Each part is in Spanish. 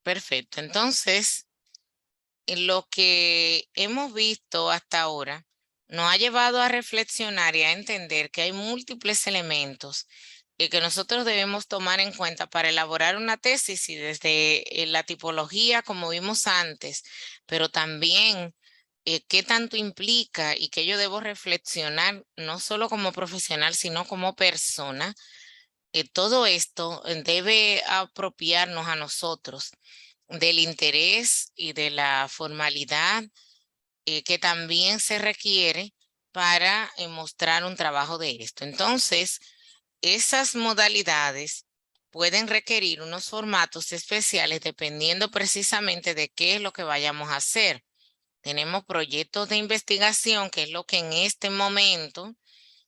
Perfecto. Entonces, lo que hemos visto hasta ahora nos ha llevado a reflexionar y a entender que hay múltiples elementos que nosotros debemos tomar en cuenta para elaborar una tesis y desde la tipología, como vimos antes, pero también qué tanto implica y que yo debo reflexionar no solo como profesional, sino como persona. Todo esto debe apropiarnos a nosotros del interés y de la formalidad que también se requiere para mostrar un trabajo de esto. Entonces, esas modalidades pueden requerir unos formatos especiales dependiendo precisamente de qué es lo que vayamos a hacer. Tenemos proyectos de investigación, que es lo que en este momento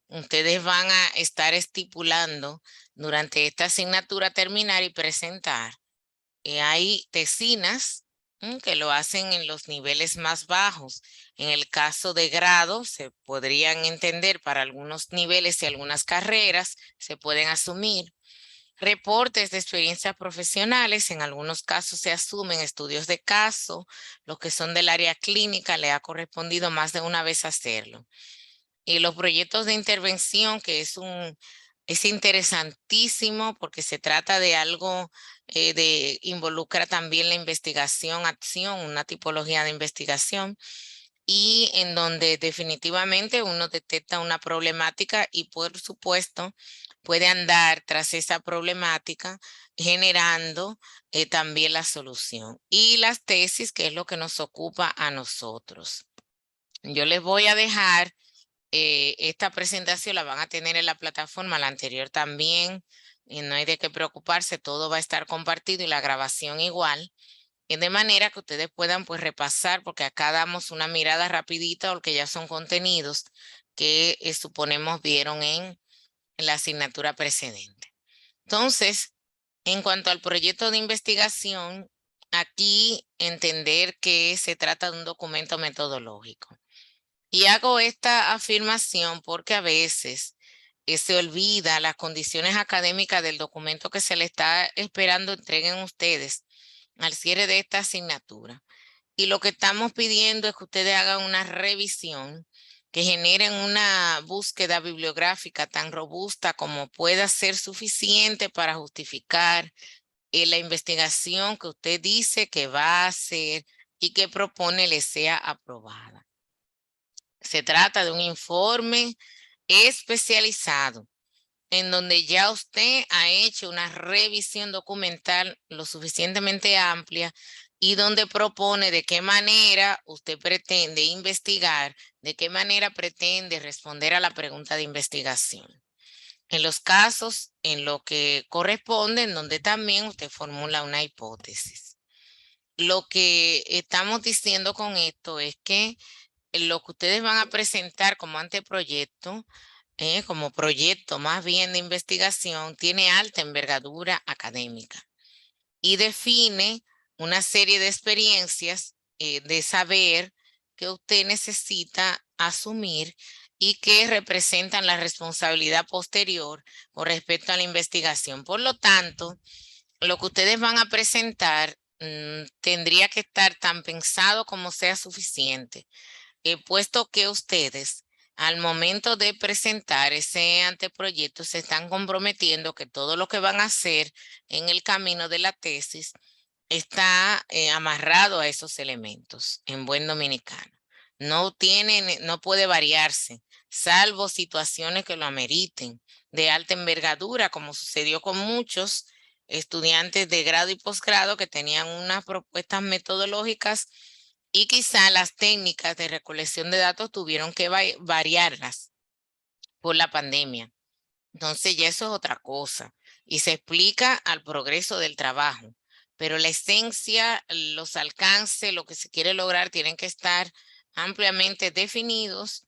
ustedes van a estar estipulando durante esta asignatura terminar y presentar. Hay tesinas que lo hacen en los niveles más bajos. En el caso de grado, se podrían entender para algunos niveles y algunas carreras, se pueden asumir reportes de experiencias profesionales. En algunos casos se asumen estudios de caso. Los que son del área clínica le ha correspondido más de una vez hacerlo. Y los proyectos de intervención, que es interesantísimo porque se trata de algo involucra también la investigación, acción, una tipología de investigación, y en donde definitivamente uno detecta una problemática y por supuesto puede andar tras esa problemática generando también la solución. Y las tesis, que es lo que nos ocupa a nosotros. Yo les voy a dejar esta presentación, la van a tener en la plataforma, la anterior también, y no hay de qué preocuparse, todo va a estar compartido y la grabación igual, y de manera que ustedes puedan pues repasar, porque acá damos una mirada rapidita porque ya son contenidos que suponemos vieron en la asignatura precedente. Entonces, en cuanto al proyecto de investigación, aquí entender que se trata de un documento metodológico. Y hago esta afirmación porque a veces se olvida las condiciones académicas del documento que se le está esperando entreguen ustedes al cierre de esta asignatura. Y lo que estamos pidiendo es que ustedes hagan una revisión, que generen una búsqueda bibliográfica tan robusta como pueda ser suficiente para justificar la investigación que usted dice que va a hacer y que propone le sea aprobada. Se trata de un informe especializado en donde ya usted ha hecho una revisión documental lo suficientemente amplia y donde propone de qué manera usted pretende investigar, de qué manera pretende responder a la pregunta de investigación. En los casos en lo que corresponde, en donde también usted formula una hipótesis. Lo que estamos diciendo con esto es que lo que ustedes van a presentar como anteproyecto, como proyecto más bien de investigación, tiene alta envergadura académica y define una serie de experiencias de saber que usted necesita asumir y que representan la responsabilidad posterior con respecto a la investigación. Por lo tanto, lo que ustedes van a presentar tendría que estar tan pensado como sea suficiente, puesto que ustedes al momento de presentar ese anteproyecto se están comprometiendo que todo lo que van a hacer en el camino de la tesis está amarrado a esos elementos en buen dominicano. No puede variarse, salvo situaciones que lo ameriten de alta envergadura, como sucedió con muchos estudiantes de grado y posgrado que tenían unas propuestas metodológicas y quizá las técnicas de recolección de datos tuvieron que variarlas por la pandemia. Entonces ya eso es otra cosa y se explica al progreso del trabajo, pero la esencia, los alcances, lo que se quiere lograr tienen que estar ampliamente definidos,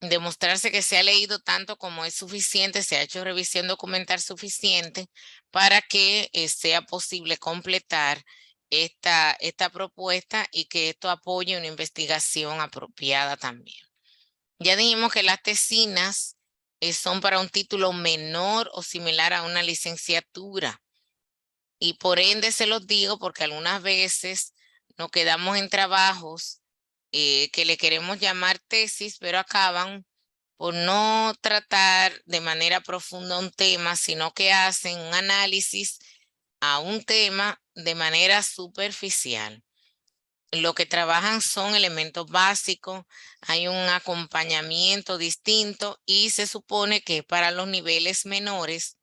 demostrarse que se ha leído tanto como es suficiente, se ha hecho revisión documental suficiente para que sea posible completar esta propuesta y que esto apoye una investigación apropiada también. Ya dijimos que las tesinas son para un título menor o similar a una licenciatura. Y por ende se los digo porque algunas veces nos quedamos en trabajos que le queremos llamar tesis, pero acaban por no tratar de manera profunda un tema, sino que hacen un análisis a un tema de manera superficial. Lo que trabajan son elementos básicos, hay un acompañamiento distinto y se supone que para los niveles menores,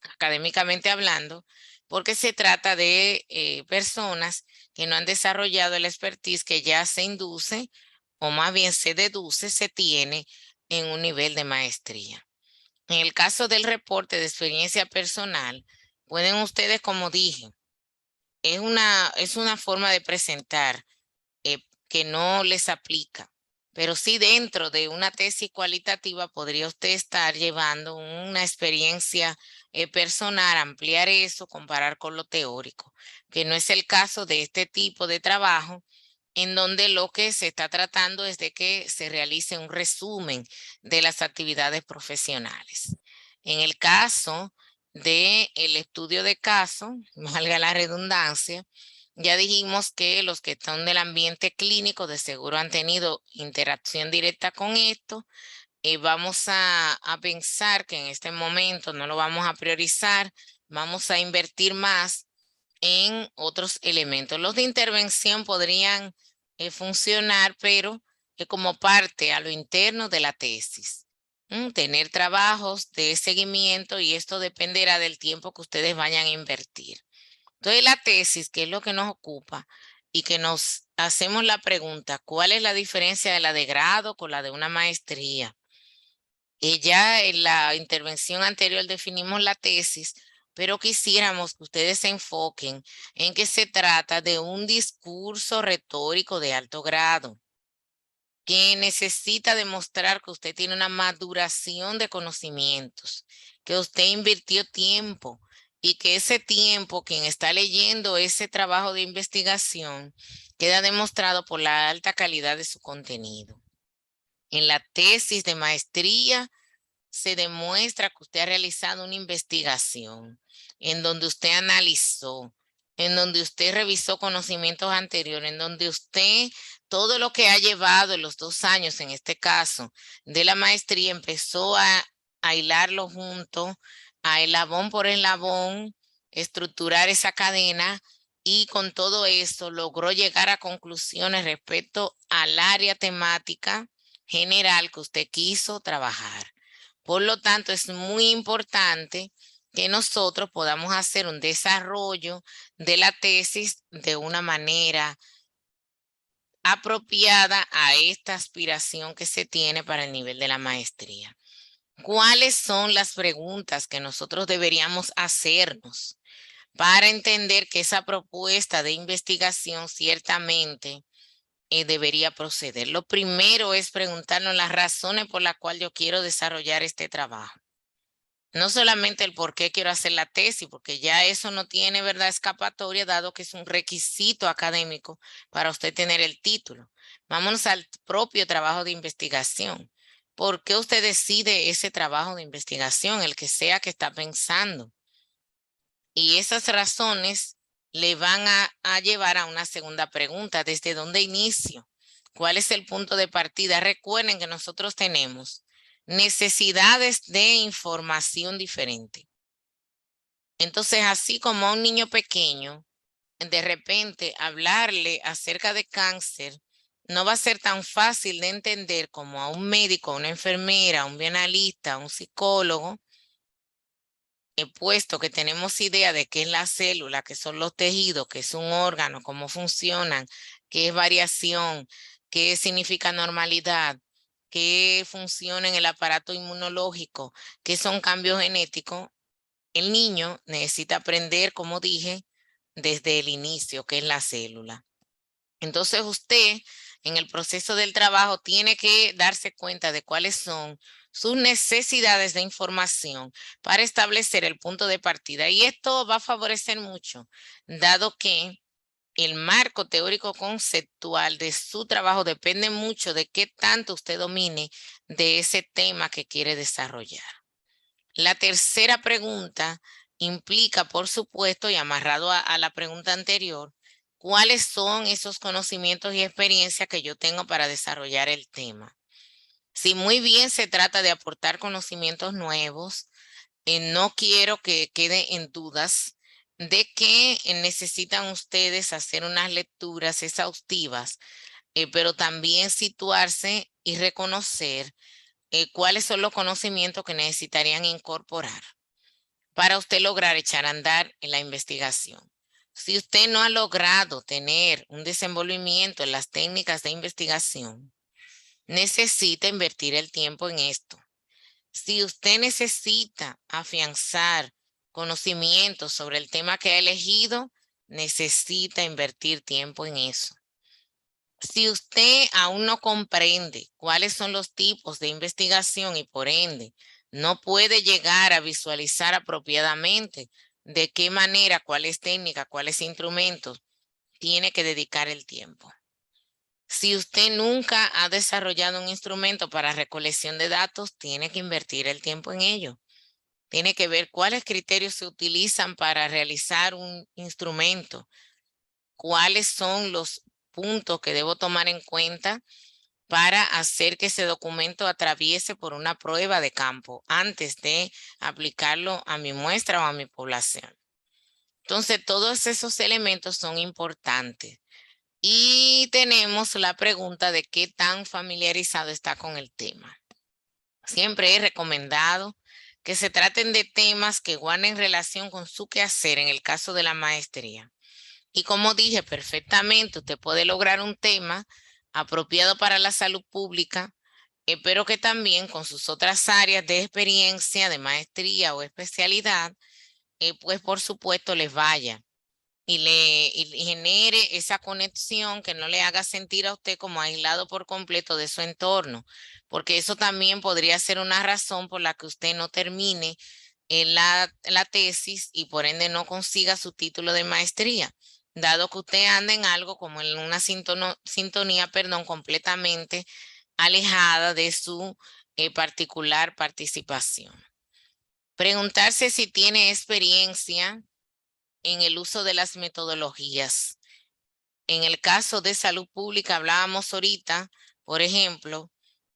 académicamente hablando, porque se trata de personas que no han desarrollado el expertise que ya se induce, o más bien se deduce, se tiene en un nivel de maestría. En el caso del reporte de experiencia personal, pueden ustedes, como dije, es una forma de presentar que no les aplica, pero sí dentro de una tesis cualitativa podría usted estar llevando una experiencia personal, ampliar eso, comparar con lo teórico, que no es el caso de este tipo de trabajo, en donde lo que se está tratando es de que se realice un resumen de las actividades profesionales. En el caso del estudio de caso, valga la redundancia, ya dijimos que los que están del ambiente clínico de seguro han tenido interacción directa con esto. Vamos a pensar que en este momento no lo vamos a priorizar, vamos a invertir más en otros elementos. Los de intervención podrían funcionar, pero como parte a lo interno de la tesis. Tener trabajos de seguimiento y esto dependerá del tiempo que ustedes vayan a invertir. Entonces, la tesis, que es lo que nos ocupa y que nos hacemos la pregunta, ¿cuál es la diferencia de la de grado con la de una maestría? Ya en la intervención anterior definimos la tesis, pero quisiéramos que ustedes se enfoquen en que se trata de un discurso retórico de alto grado, que necesita demostrar que usted tiene una maduración de conocimientos, que usted invirtió tiempo y que ese tiempo, quien está leyendo ese trabajo de investigación, queda demostrado por la alta calidad de su contenido. En la tesis de maestría se demuestra que usted ha realizado una investigación en donde usted analizó, en donde usted revisó conocimientos anteriores, en donde usted todo lo que ha llevado en los 2 años, en este caso, de la maestría, empezó a hilarlo junto, a eslabón por eslabón, estructurar esa cadena y con todo eso logró llegar a conclusiones respecto al área temática general que usted quiso trabajar. Por lo tanto, es muy importante que nosotros podamos hacer un desarrollo de la tesis de una manera apropiada a esta aspiración que se tiene para el nivel de la maestría. ¿Cuáles son las preguntas que nosotros deberíamos hacernos para entender que esa propuesta de investigación ciertamente debería proceder? Lo primero es preguntarnos las razones por las cuales yo quiero desarrollar este trabajo. No solamente el por qué quiero hacer la tesis, porque ya eso no tiene, ¿verdad?, escapatoria, dado que es un requisito académico para usted tener el título. Vámonos al propio trabajo de investigación. ¿Por qué usted decide ese trabajo de investigación, el que sea que está pensando? Y esas razones le van a llevar a una segunda pregunta. ¿Desde dónde inicio? ¿Cuál es el punto de partida? Recuerden que nosotros tenemos necesidades de información diferente. Entonces, así como a un niño pequeño, de repente hablarle acerca de cáncer no va a ser tan fácil de entender como a un médico, a una enfermera, a un bioanalista, a un psicólogo, puesto que tenemos idea de qué es la célula, qué son los tejidos, qué es un órgano, cómo funcionan, qué es variación, qué significa normalidad, qué funciona en el aparato inmunológico, qué son cambios genéticos. El niño necesita aprender, como dije, desde el inicio, qué es la célula. Entonces usted en el proceso del trabajo tiene que darse cuenta de cuáles son sus necesidades de información para establecer el punto de partida. Y esto va a favorecer mucho, dado que el marco teórico conceptual de su trabajo depende mucho de qué tanto usted domine de ese tema que quiere desarrollar. La tercera pregunta implica, por supuesto, y amarrado a la pregunta anterior, cuáles son esos conocimientos y experiencias que yo tengo para desarrollar el tema. Si muy bien se trata de aportar conocimientos nuevos, no quiero que quede en dudas de que necesitan ustedes hacer unas lecturas exhaustivas, pero también situarse y reconocer cuáles son los conocimientos que necesitarían incorporar para usted lograr echar a andar en la investigación. Si usted no ha logrado tener un desenvolvimiento en las técnicas de investigación, necesita invertir el tiempo en esto. Si usted necesita afianzar conocimientos sobre el tema que ha elegido, necesita invertir tiempo en eso. Si usted aún no comprende cuáles son los tipos de investigación y por ende no puede llegar a visualizar apropiadamente de qué manera, cuáles técnicas, cuáles instrumentos, tiene que dedicar el tiempo. Si usted nunca ha desarrollado un instrumento para recolección de datos, tiene que invertir el tiempo en ello. Tiene que ver cuáles criterios se utilizan para realizar un instrumento, cuáles son los puntos que debo tomar en cuenta para hacer que ese documento atraviese por una prueba de campo antes de aplicarlo a mi muestra o a mi población. Entonces, todos esos elementos son importantes. Y tenemos la pregunta de qué tan familiarizado está con el tema. Siempre he recomendado que se traten de temas que guarden relación con su quehacer en el caso de la maestría. Y como dije perfectamente, usted puede lograr un tema apropiado para la salud pública, pero que también con sus otras áreas de experiencia, de maestría o especialidad, pues por supuesto les vaya y le genere esa conexión que no le haga sentir a usted como aislado por completo de su entorno, porque eso también podría ser una razón por la que usted no termine la tesis y por ende no consiga su título de maestría, dado que usted anda en algo como en una sintonía, completamente alejada de su particular participación. Preguntarse si tiene experiencia en el uso de las metodologías. En el caso de salud pública hablábamos ahorita, por ejemplo,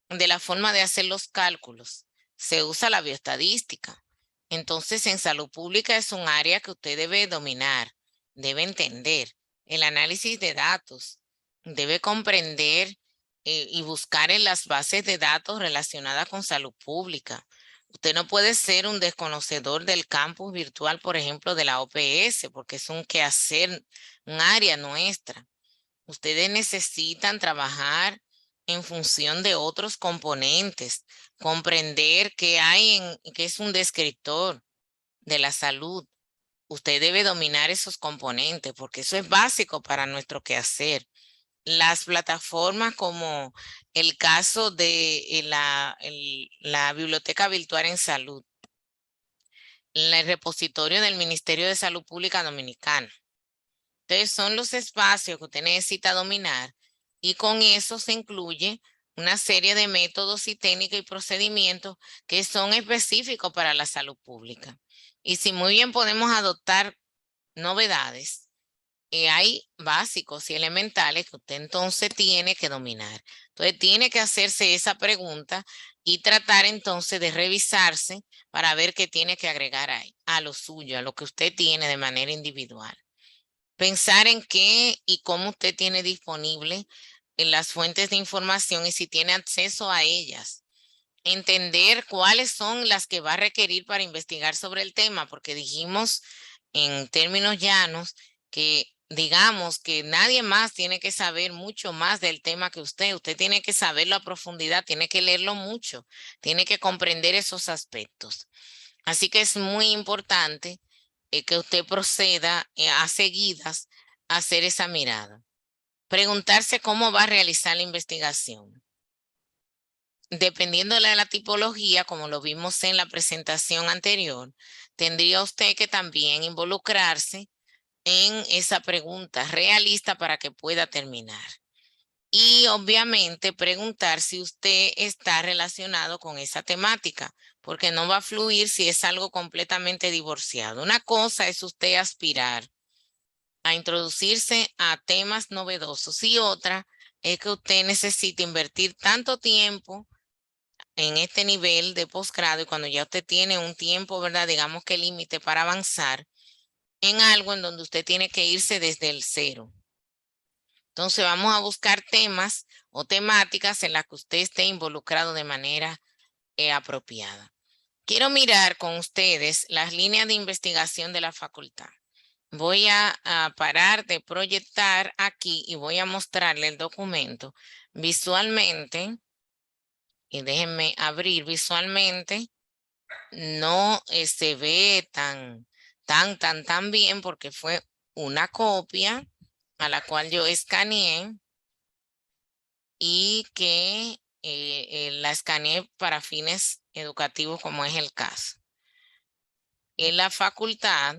de la forma de hacer los cálculos. Se usa la bioestadística. Entonces, en salud pública es un área que usted debe dominar, debe entender el análisis de datos, debe comprender y buscar en las bases de datos relacionadas con salud pública. Usted no puede ser un desconocedor del campus virtual, por ejemplo, de la OPS, porque es un quehacer, un área nuestra. Ustedes necesitan trabajar en función de otros componentes, comprender qué hay qué es un descriptor de la salud. Usted debe dominar esos componentes porque eso es básico para nuestro quehacer. Las plataformas como el caso de la Biblioteca Virtual en Salud, el repositorio del Ministerio de Salud Pública Dominicana. Entonces son los espacios que usted necesita dominar y con eso se incluye una serie de métodos y técnicas y procedimientos que son específicos para la salud pública. Y si muy bien podemos adoptar novedades, hay básicos y elementales que usted entonces tiene que dominar. Entonces tiene que hacerse esa pregunta y tratar entonces de revisarse para ver qué tiene que agregar ahí, a lo suyo, a lo que usted tiene de manera individual. Pensar en qué y cómo usted tiene disponible en las fuentes de información y si tiene acceso a ellas. Entender cuáles son las que va a requerir para investigar sobre el tema, porque dijimos en términos llanos que digamos que nadie más tiene que saber mucho más del tema que usted. Usted tiene que saberlo a profundidad, tiene que leerlo mucho, tiene que comprender esos aspectos. Así que es muy importante que usted proceda a seguidas a hacer esa mirada. Preguntarse cómo va a realizar la investigación. Dependiendo de la tipología, como lo vimos en la presentación anterior, tendría usted que también involucrarse en esa pregunta realista para que pueda terminar. Y obviamente preguntar si usted está relacionado con esa temática, porque no va a fluir si es algo completamente divorciado. Una cosa es usted aspirar a introducirse a temas novedosos y otra es que usted necesita invertir tanto tiempo en este nivel de posgrado y cuando ya usted tiene un tiempo, ¿verdad? Digamos que límite para avanzar en algo en donde usted tiene que irse desde el cero. Entonces vamos a buscar temas o temáticas en las que usted esté involucrado de manera apropiada. Quiero mirar con ustedes las líneas de investigación de la facultad. Voy a parar de proyectar aquí y voy a mostrarle el documento visualmente. Y déjenme abrir visualmente. No se ve tan bien porque fue una copia a la cual yo escaneé y que la escaneé para fines educativos como es el caso. En la facultad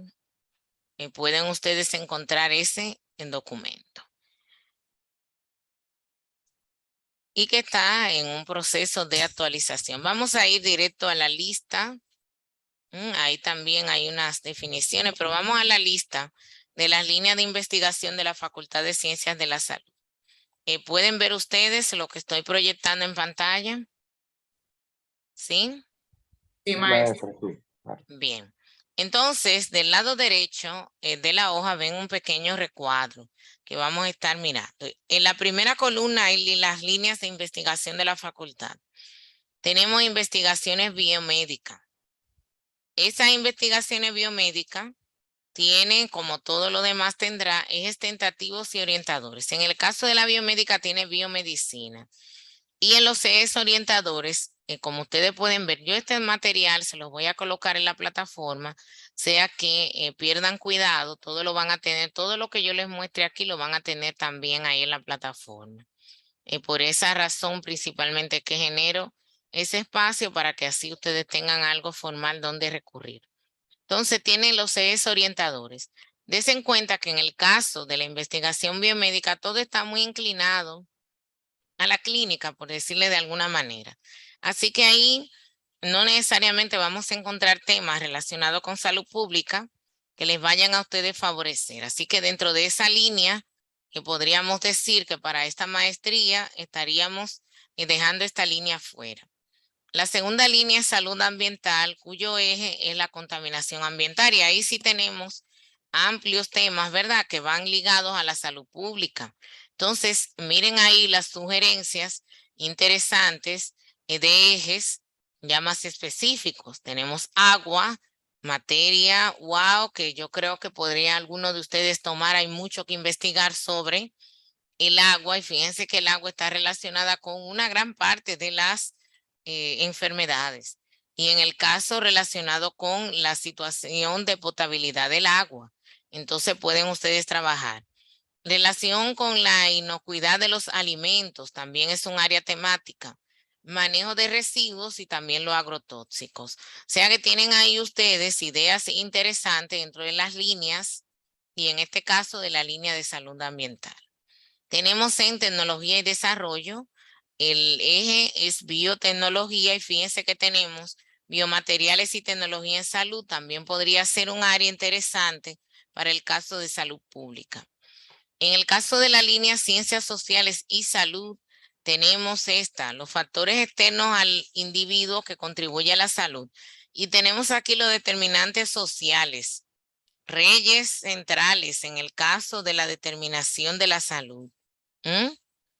pueden ustedes encontrar ese documento y que está en un proceso de actualización. Vamos a ir directo a la lista. Ahí también hay unas definiciones, pero vamos a la lista de las líneas de investigación de la Facultad de Ciencias de la Salud. ¿Pueden ver ustedes lo que estoy proyectando en pantalla? ¿Sí? Sí, maestra. Sí. Bien. Entonces, del lado derecho de la hoja ven un pequeño recuadro que vamos a estar mirando. En la primera columna hay las líneas de investigación de la facultad. Tenemos investigaciones biomédicas. Esas investigaciones biomédicas tienen, como todo lo demás tendrá, ejes tentativos y orientadores. En el caso de la biomédica tiene biomedicina. Y en los ejes orientadores, como ustedes pueden ver, yo este material se los voy a colocar en la plataforma, sea que pierdan cuidado, todo lo van a tener, todo lo que yo les muestre aquí lo van a tener también ahí en la plataforma. Por esa razón principalmente que genero ese espacio para que así ustedes tengan algo formal donde recurrir. Entonces tienen los ejes orientadores. Des en cuenta que en el caso de la investigación biomédica todo está muy inclinado a la clínica, por decirle de alguna manera. Así que ahí no necesariamente vamos a encontrar temas relacionados con salud pública que les vayan a ustedes favorecer. Así que dentro de esa línea, que podríamos decir que para esta maestría estaríamos dejando esta línea fuera. La segunda línea es salud ambiental, cuyo eje es la contaminación ambiental. Y ahí sí tenemos amplios temas, ¿verdad?, que van ligados a la salud pública. Entonces, miren ahí las sugerencias interesantes de ejes ya más específicos. Tenemos agua, materia, wow, que yo creo que podría alguno de ustedes tomar. Hay mucho que investigar sobre el agua y fíjense que el agua está relacionada con una gran parte de las enfermedades y en el caso relacionado con la situación de potabilidad del agua. Entonces pueden ustedes trabajar. Relación con la inocuidad de los alimentos también es un área temática. Manejo de residuos y también los agrotóxicos. O sea que tienen ahí ustedes ideas interesantes dentro de las líneas y en este caso de la línea de salud ambiental. Tenemos en tecnología y desarrollo, el eje es biotecnología y fíjense que tenemos biomateriales y tecnología en salud. También podría ser un área interesante para el caso de salud pública. En el caso de la línea ciencias sociales y salud, tenemos los factores externos al individuo que contribuye a la salud. Y tenemos aquí los determinantes sociales, reyes centrales en el caso de la determinación de la salud.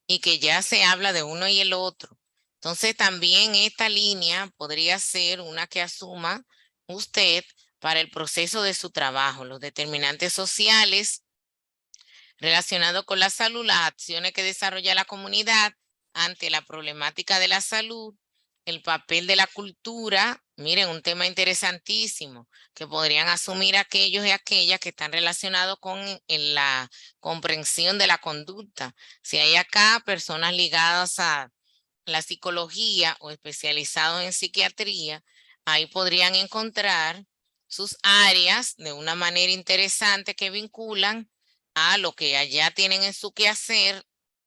Y que ya se habla de uno y el otro. Entonces también esta línea podría ser una que asuma usted para el proceso de su trabajo, los determinantes sociales relacionados con la salud, las acciones que desarrolla la comunidad ante la problemática de la salud, el papel de la cultura. Miren, un tema interesantísimo que podrían asumir aquellos y aquellas que están relacionados con la comprensión de la conducta. Si hay acá personas ligadas a la psicología o especializados en psiquiatría, ahí podrían encontrar sus áreas de una manera interesante que vinculan a lo que allá tienen en su quehacer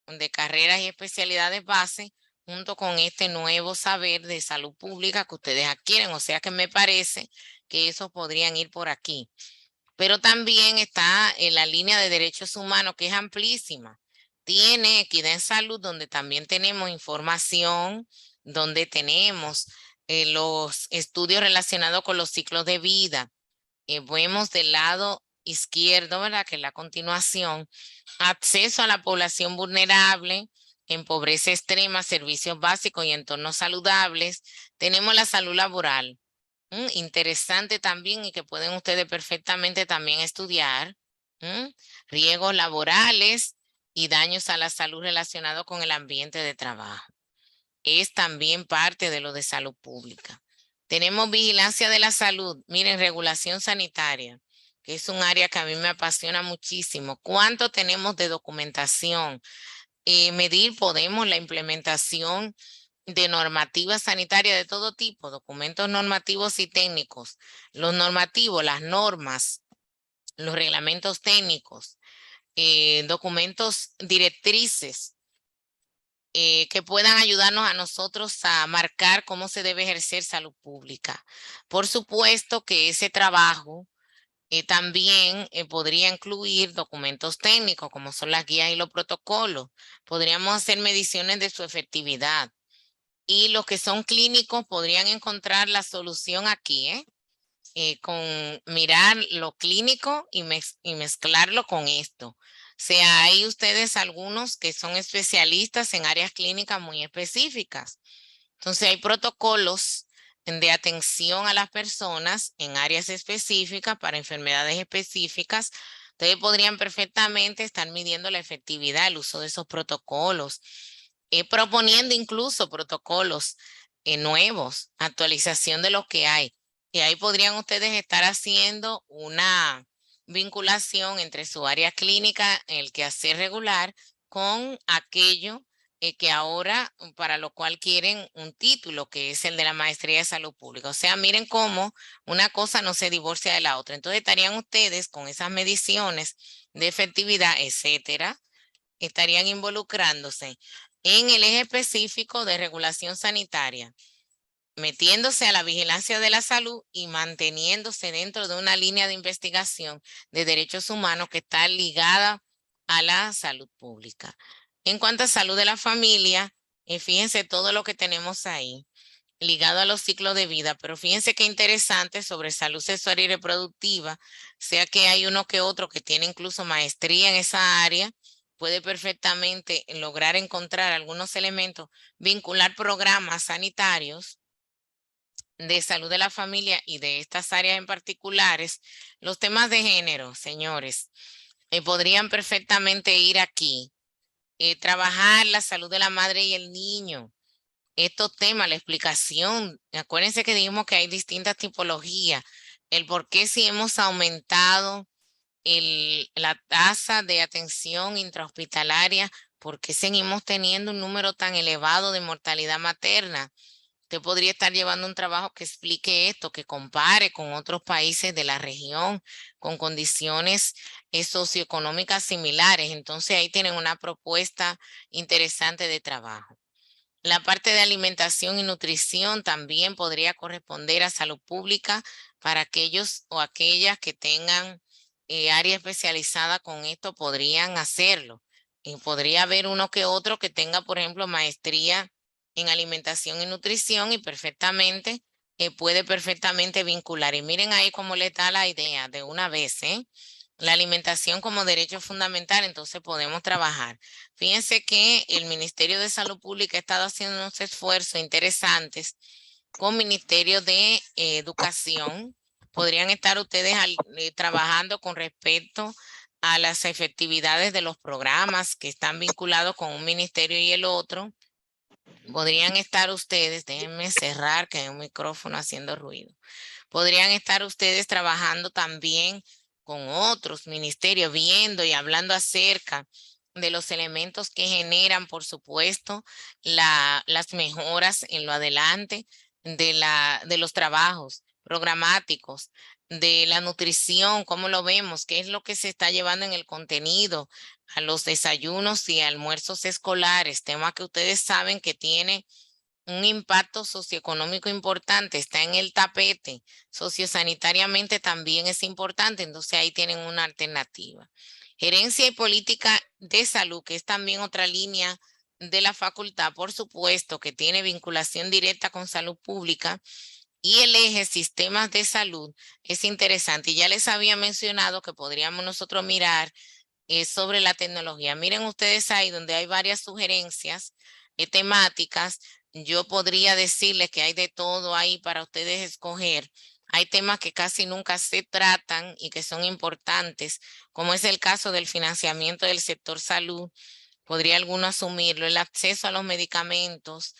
de carreras y especialidades base, junto con este nuevo saber de salud pública que ustedes adquieren. O sea que me parece que esos podrían ir por aquí. Pero también está en la línea de derechos humanos, que es amplísima. Tiene equidad en salud, donde también tenemos información, donde tenemos los estudios relacionados con los ciclos de vida. Vemos del lado izquierdo, ¿verdad? Que es la continuación, acceso a la población vulnerable en pobreza extrema, servicios básicos y entornos saludables. Tenemos la salud laboral. Interesante también y que pueden ustedes perfectamente también estudiar. Riesgos laborales y daños a la salud relacionados con el ambiente de trabajo. Es también parte de lo de salud pública. Tenemos vigilancia de la salud. Miren, regulación sanitaria, que es un área que a mí me apasiona muchísimo. ¿Cuánto tenemos de documentación? Medir podemos la implementación de normativas sanitarias de todo tipo, documentos normativos y técnicos. Los normativos, las normas, los reglamentos técnicos, documentos directrices que puedan ayudarnos a nosotros a marcar cómo se debe ejercer salud pública. Por supuesto que ese trabajo también podría incluir documentos técnicos como son las guías y los protocolos. Podríamos hacer mediciones de su efectividad. Y los que son clínicos podrían encontrar la solución aquí, con mirar lo clínico y mezclarlo con esto. O sea, hay ustedes algunos que son especialistas en áreas clínicas muy específicas. Entonces hay protocolos de atención a las personas en áreas específicas para enfermedades específicas. Ustedes podrían perfectamente estar midiendo la efectividad, el uso de esos protocolos, proponiendo incluso protocolos nuevos, actualización de lo que hay. Y ahí podrían ustedes estar haciendo una vinculación entre su área clínica, el quehacer regular, con aquello que ahora para lo cual quieren un título, que es el de la maestría de salud pública. O sea, miren cómo una cosa no se divorcia de la otra. Entonces estarían ustedes con esas mediciones de efectividad, etcétera, estarían involucrándose en el eje específico de regulación sanitaria, metiéndose a la vigilancia de la salud y manteniéndose dentro de una línea de investigación de derechos humanos que está ligada a la salud pública. En cuanto a salud de la familia, fíjense todo lo que tenemos ahí ligado a los ciclos de vida, pero fíjense qué interesante sobre salud sexual y reproductiva, sea que hay uno que otro que tiene incluso maestría en esa área, puede perfectamente lograr encontrar algunos elementos, vincular programas sanitarios de salud de la familia y de estas áreas en particulares. Los temas de género, señores, podrían perfectamente ir aquí. Trabajar la salud de la madre y el niño. Estos temas, la explicación, acuérdense que dijimos que hay distintas tipologías, el por qué si hemos aumentado la tasa de atención intrahospitalaria, por qué seguimos teniendo un número tan elevado de mortalidad materna. Usted podría estar llevando un trabajo que explique esto, que compare con otros países de la región, con condiciones socioeconómicas similares. Entonces ahí tienen una propuesta interesante de trabajo. La parte de alimentación y nutrición también podría corresponder a salud pública para aquellos o aquellas que tengan área especializada con esto, podrían hacerlo. Y podría haber uno que otro que tenga, por ejemplo, maestría en alimentación y nutrición y perfectamente puede perfectamente vincular. Y miren ahí cómo le da la idea de una vez, ¿eh? La alimentación como derecho fundamental, entonces podemos trabajar. Fíjense que el Ministerio de Salud Pública ha estado haciendo unos esfuerzos interesantes con Ministerio de Educación. Podrían estar ustedes trabajando con respecto a las efectividades de los programas que están vinculados con un ministerio y el otro. Podrían estar ustedes, déjenme cerrar que hay un micrófono haciendo ruido. Podrían estar ustedes trabajando también con otros ministerios, viendo y hablando acerca de los elementos que generan, por supuesto, las mejoras en lo adelante de los trabajos programáticos, de la nutrición, cómo lo vemos, qué es lo que se está llevando en el contenido, a los desayunos y almuerzos escolares, tema que ustedes saben que tiene un impacto socioeconómico importante, está en el tapete, sociosanitariamente también es importante, entonces ahí tienen una alternativa. Gerencia y política de salud, que es también otra línea de la facultad, por supuesto, que tiene vinculación directa con salud pública, y el eje sistemas de salud es interesante. Y ya les había mencionado que podríamos nosotros mirar sobre la tecnología. Miren ustedes ahí donde hay varias sugerencias temáticas. Yo podría decirles que hay de todo ahí para ustedes escoger. Hay temas que casi nunca se tratan y que son importantes, como es el caso del financiamiento del sector salud. Podría alguno asumirlo, el acceso a los medicamentos.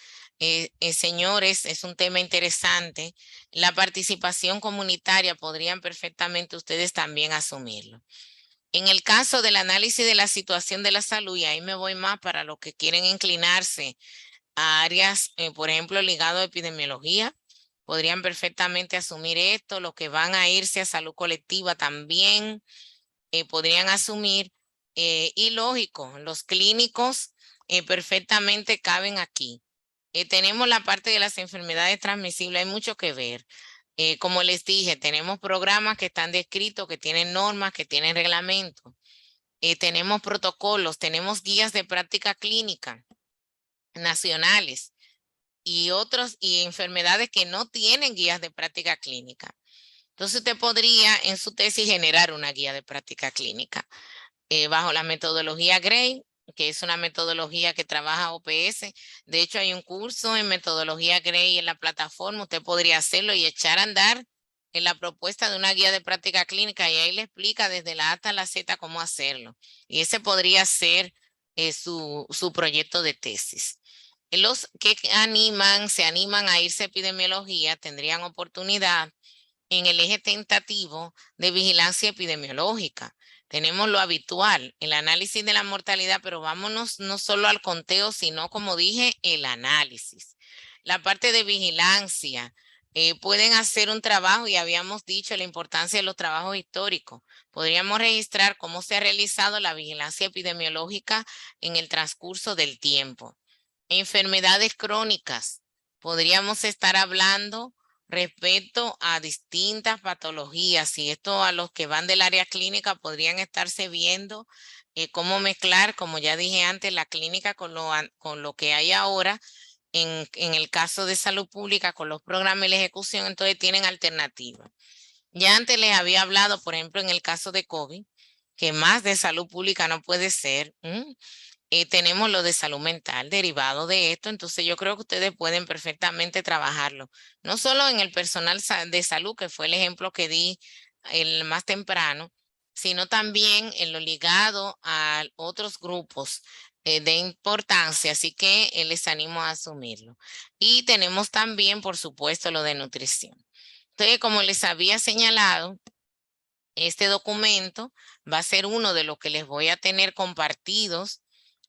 Señores, es un tema interesante. La participación comunitaria podrían perfectamente ustedes también asumirlo. En el caso del análisis de la situación de la salud, y ahí me voy más para los que quieren inclinarse a áreas, por ejemplo, ligado a epidemiología, podrían perfectamente asumir esto. Los que van a irse a salud colectiva también podrían asumir. Y lógico, los clínicos perfectamente caben aquí. Tenemos la parte de las enfermedades transmisibles, hay mucho que ver. Como les dije, tenemos programas que están descritos, que tienen normas, que tienen reglamentos. Tenemos protocolos, tenemos guías de práctica clínica nacionales y otros y enfermedades que no tienen guías de práctica clínica. Entonces usted podría en su tesis generar una guía de práctica clínica bajo la metodología Gray, que es una metodología que trabaja OPS. De hecho, hay un curso en metodología Gray en la plataforma. Usted podría hacerlo y echar a andar en la propuesta de una guía de práctica clínica y ahí le explica desde la A hasta la Z cómo hacerlo. Y ese podría ser su proyecto de tesis. Los que se animan a irse a epidemiología, tendrían oportunidad en el eje tentativo de vigilancia epidemiológica. Tenemos lo habitual, el análisis de la mortalidad, pero vámonos no solo al conteo, sino, como dije, el análisis. La parte de vigilancia, pueden hacer un trabajo, y habíamos dicho la importancia de los trabajos históricos. Podríamos registrar cómo se ha realizado la vigilancia epidemiológica en el transcurso del tiempo. Enfermedades crónicas, podríamos estar hablando respecto a distintas patologías, y esto a los que van del área clínica podrían estarse viendo cómo mezclar, como ya dije antes, la clínica con lo que hay ahora en el caso de salud pública, con los programas y la ejecución. Entonces tienen alternativas. Ya antes les había hablado, por ejemplo, en el caso de COVID, que más de salud pública no puede ser. Tenemos lo de salud mental derivado de esto, entonces yo creo que ustedes pueden perfectamente trabajarlo, no solo en el personal de salud, que fue el ejemplo que di el más temprano, sino también en lo ligado a otros grupos de importancia, así que les animo a asumirlo. Y tenemos también, por supuesto, lo de nutrición. Entonces, como les había señalado, este documento va a ser uno de los que les voy a tener compartidos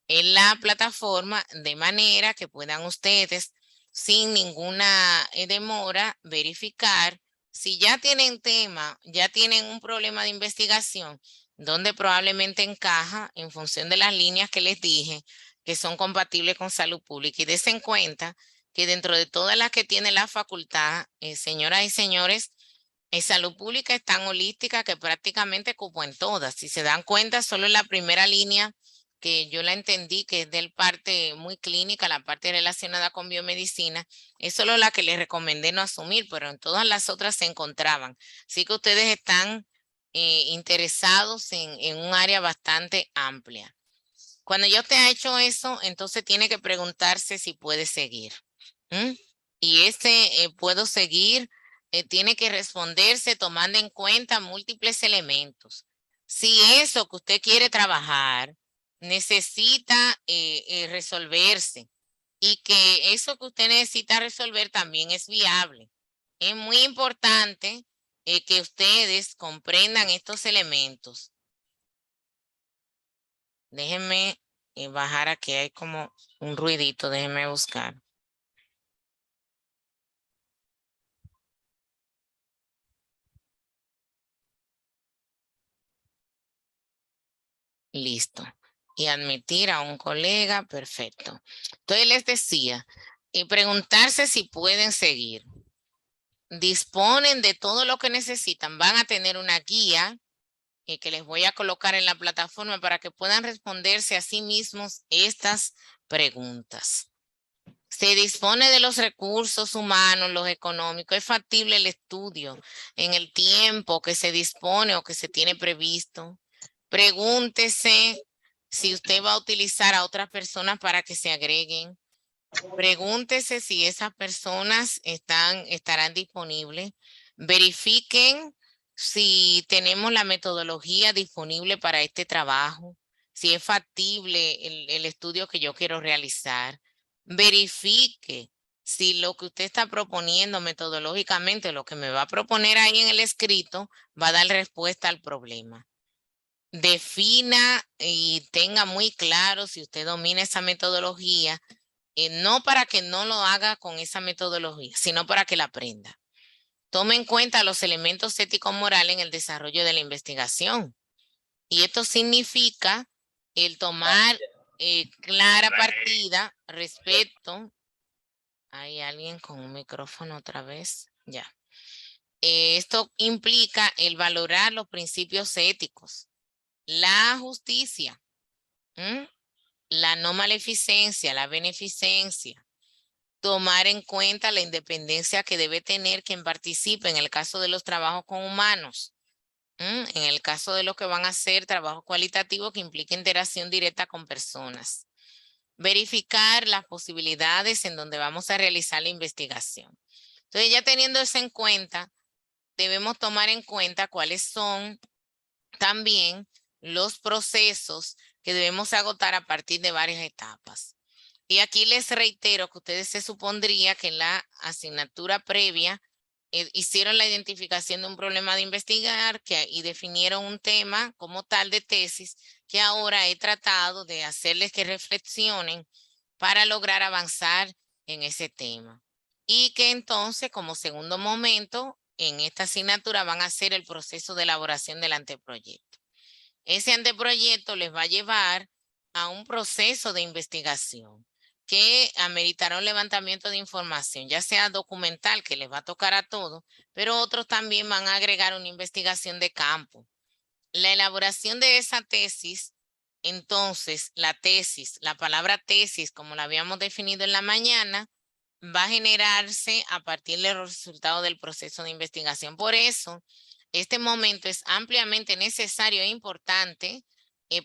en la plataforma, de manera que puedan ustedes sin ninguna demora verificar si ya tienen tema, ya tienen un problema de investigación donde probablemente encaja en función de las líneas que les dije que son compatibles con salud pública. Y des en cuenta que dentro de todas las que tiene la facultad, señoras y señores, en salud pública es tan holística que prácticamente cupo en todas. Si se dan cuenta, solo en la primera línea, que yo la entendí, que es del parte muy clínica, la parte relacionada con biomedicina, es solo la que les recomendé no asumir, pero en todas las otras se encontraban. Así que ustedes están interesados en un área bastante amplia. Cuando ya usted ha hecho eso, entonces tiene que preguntarse si puede seguir. ¿Mm? Y puedo seguir tiene que responderse tomando en cuenta múltiples elementos. Si eso que usted quiere trabajar necesita resolverse, y que eso que usted necesita resolver también es viable, es muy importante que ustedes comprendan estos elementos. Déjenme bajar aquí, hay como un ruidito, déjenme buscar. Listo. Y admitir a un colega, perfecto. Entonces les decía, y preguntarse si pueden seguir. Disponen de todo lo que necesitan, van a tener una guía que les voy a colocar en la plataforma para que puedan responderse a sí mismos estas preguntas. Se dispone de los recursos humanos, los económicos, es factible el estudio en el tiempo que se dispone o que se tiene previsto. Pregúntese si usted va a utilizar a otras personas para que se agreguen. Pregúntese si esas personas estarán disponibles. Verifiquen si tenemos la metodología disponible para este trabajo, si es factible el estudio que yo quiero realizar. Verifique si lo que usted está proponiendo metodológicamente, lo que me va a proponer ahí en el escrito, va a dar respuesta al problema. Defina y tenga muy claro si usted domina esa metodología, no para que no lo haga con esa metodología, sino para que la aprenda. Tome en cuenta los elementos éticos morales en el desarrollo de la investigación. Y esto significa el tomar clara partida respecto. Hay alguien con un micrófono otra vez. Ya. Esto implica el valorar los principios éticos, la justicia, la no maleficencia, la beneficencia, tomar en cuenta la independencia que debe tener quien participe en el caso de los trabajos con humanos, en el caso de los que van a hacer trabajo cualitativo que implica interacción directa con personas. Verificar las posibilidades en donde vamos a realizar la investigación. Entonces, ya teniendo eso en cuenta, debemos tomar en cuenta cuáles son también los procesos que debemos agotar a partir de varias etapas. Y aquí les reitero que ustedes se supondría que en la asignatura previa hicieron la identificación de un problema de investigar y definieron un tema como tal de tesis que ahora he tratado de hacerles que reflexionen para lograr avanzar en ese tema. Y que entonces, como segundo momento, en esta asignatura van a hacer el proceso de elaboración del anteproyecto. Ese anteproyecto les va a llevar a un proceso de investigación que ameritará un levantamiento de información, ya sea documental, que les va a tocar a todos, pero otros también van a agregar una investigación de campo. La elaboración de esa tesis, entonces, la palabra tesis, como la habíamos definido en la mañana, va a generarse a partir de los resultados del proceso de investigación. Por eso, este momento es ampliamente necesario e importante